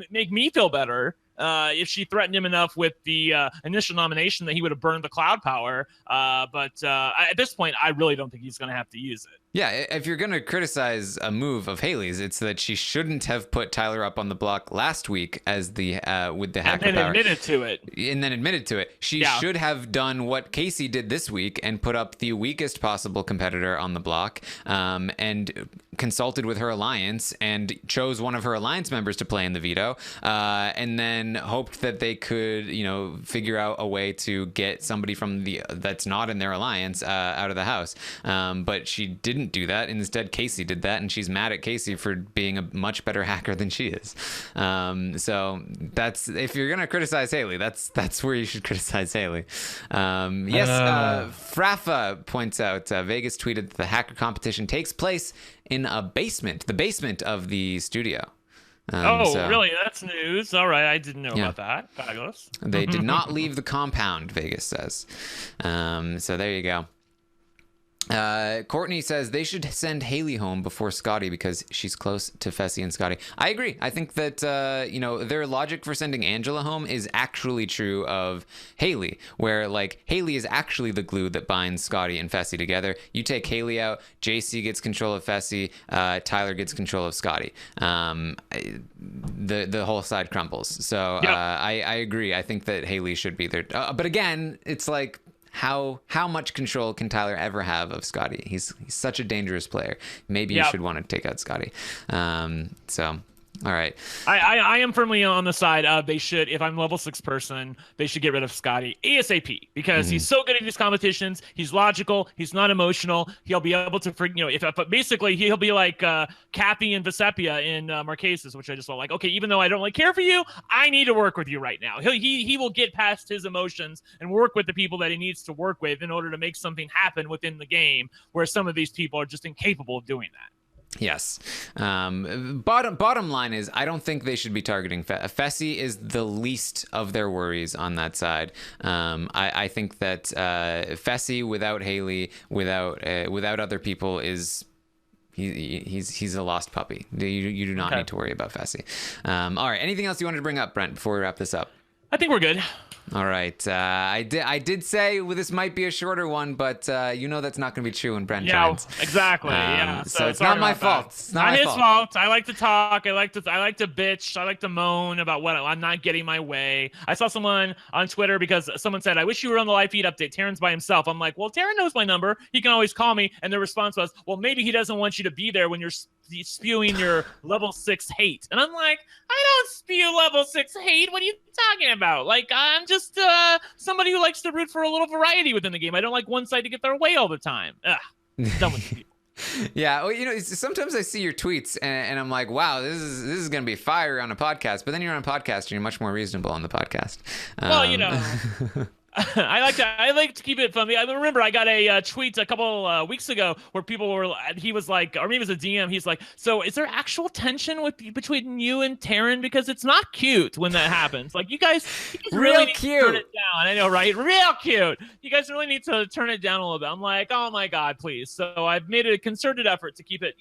make me feel better. If she threatened him enough with the initial nomination that he would have burned the cloud power. But at this point, I really don't think he's going to have to use it. Yeah, if you're going to criticize a move of Haleigh's, it's that she shouldn't have put Tyler up on the block last week as with the hacker and power. admitted to it. And then admitted to it. She should have done what Kaycee did this week and put up the weakest possible competitor on the block, and consulted with her alliance and chose one of her alliance members to play in the veto, and then hoped that they could, figure out a way to get somebody from that's not in their alliance out of the house. But she didn't do that. Instead, Kaycee did that, and she's mad at Kaycee for being a much better hacker than she is. So that's, if you're gonna criticize Haleigh, that's where you should criticize Haleigh. Frafa points out, Vegas tweeted that the hacker competition takes place in a basement, the basement of the studio. Really? That's news. All right, I didn't know about that. Fabulous. They did not leave the compound, Vegas says. So there you go. Courtney says they should send Haleigh home before Scotty because she's close to Fessy and Scotty. I agree. I think that their logic for sending Angela home is actually true of Haleigh, where like Haleigh is actually the glue that binds Scotty and Fessy together. You take Haleigh out, JC gets control of Fessy, Tyler gets control of Scotty. The whole side crumbles. So I agree. I think that Haleigh should be there. But again, it's like, how much control can Tyler ever have of Scotty? He's such a dangerous player. Maybe you should want to take out Scotty. All right. I am firmly on the side of they should, if I'm level 6 person, they should get rid of Scotty ASAP because he's so good at these competitions. He's logical. He's not emotional. He'll be able to, basically he'll be like Kathy and Vesepia in Marquesas, which I just felt like, okay, even though I don't really care for you, I need to work with you right now. He will get past his emotions and work with the people that he needs to work with in order to make something happen within the game, where some of these people are just incapable of doing that. Yes. Bottom line is, I don't think they should be targeting Fessy. Is the least of their worries on that side. I think that Fessy without Haleigh, without other people, is he's a lost puppy. You do not need to worry about Fessy. All right. Anything else you wanted to bring up, Brent, before we wrap this up? I think we're good. All right. I did say this might be a shorter one, but that's not going to be true when Brent joins. Exactly. So it's not my fault. It's not his fault. I like to talk. I like to bitch. I like to moan about what I'm not getting my way. I saw someone on Twitter because someone said, "I wish you were on the live feed update. Taran's by himself." I'm like, "Well, Taran knows my number. He can always call me." And their response was, "Well, maybe he doesn't want you to be there when you're spewing your level 6 hate." And I'm like, I don't spew level 6 hate. What are you talking about? Like, I'm just somebody who likes to root for a little variety within the game. I don't like one side to get their way all the time. Ugh, done with people. Yeah, well, sometimes I see your tweets and I'm like, wow, this is going to be fire on a podcast. But then you're on a podcast and you're much more reasonable on the podcast. Well, I like to keep it funny. I remember I got a tweet a couple weeks ago where people were, he was like, or maybe it was a DM. He's like, so is there actual tension between you and Taran? Because it's not cute when that happens. Like you guys really need to turn it down. I know, right? Real cute. You guys really need to turn it down a little bit. I'm like, oh my God, please. So I've made a concerted effort to keep it,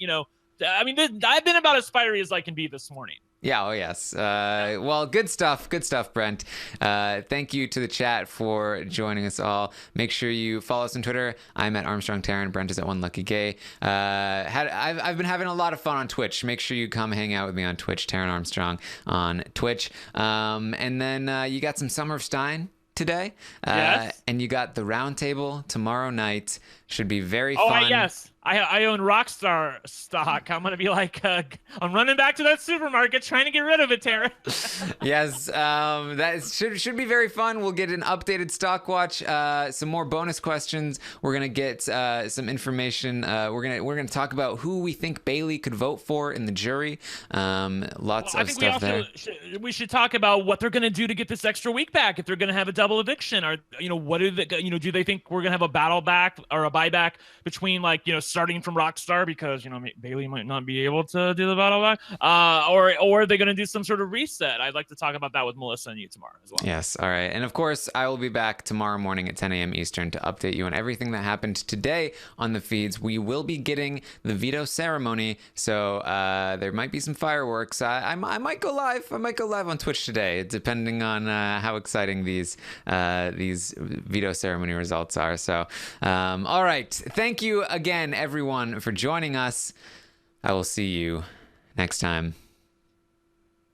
I mean, I've been about as fiery as I can be this morning. Yeah, oh yes. Well, good stuff, Brent. Thank you to the chat for joining us all. Make sure you follow us on Twitter. I'm at Armstrong Taran. Brent is at One Lucky Gay. I've been having a lot of fun on Twitch. Make sure you come hang out with me on Twitch, Taran Armstrong on Twitch. And then you got some Summer of Stein today. Yes. And you got the roundtable tomorrow night. Should be very fun. Oh, yes. I own Rockstar stock. I'm going to be like, I'm running back to that supermarket trying to get rid of it, Taran. Yes, that should be very fun. We'll get an updated stock watch, some more bonus questions. We're going to get some information. We're going to talk about who we think Bayleigh could vote for in the jury. Lots of stuff there. We should talk about what they're going to do to get this extra week back. If they're going to have a double eviction, or what do they, do they think we're going to have a battle back or a buyback between starting from Rockstar, because Bayleigh might not be able to do the battle back, or are they going to do some sort of reset? I'd like to talk about that with Melissa and you tomorrow as well. Yes, all right. And of course, I will be back tomorrow morning at 10 a.m. Eastern to update you on everything that happened today on the feeds. We will be getting the veto ceremony, so there might be some fireworks. I might go live. I might go live on Twitch today, depending on how exciting these veto ceremony results are. So, all right. Thank you again, everyone, for joining us. I will see you next time.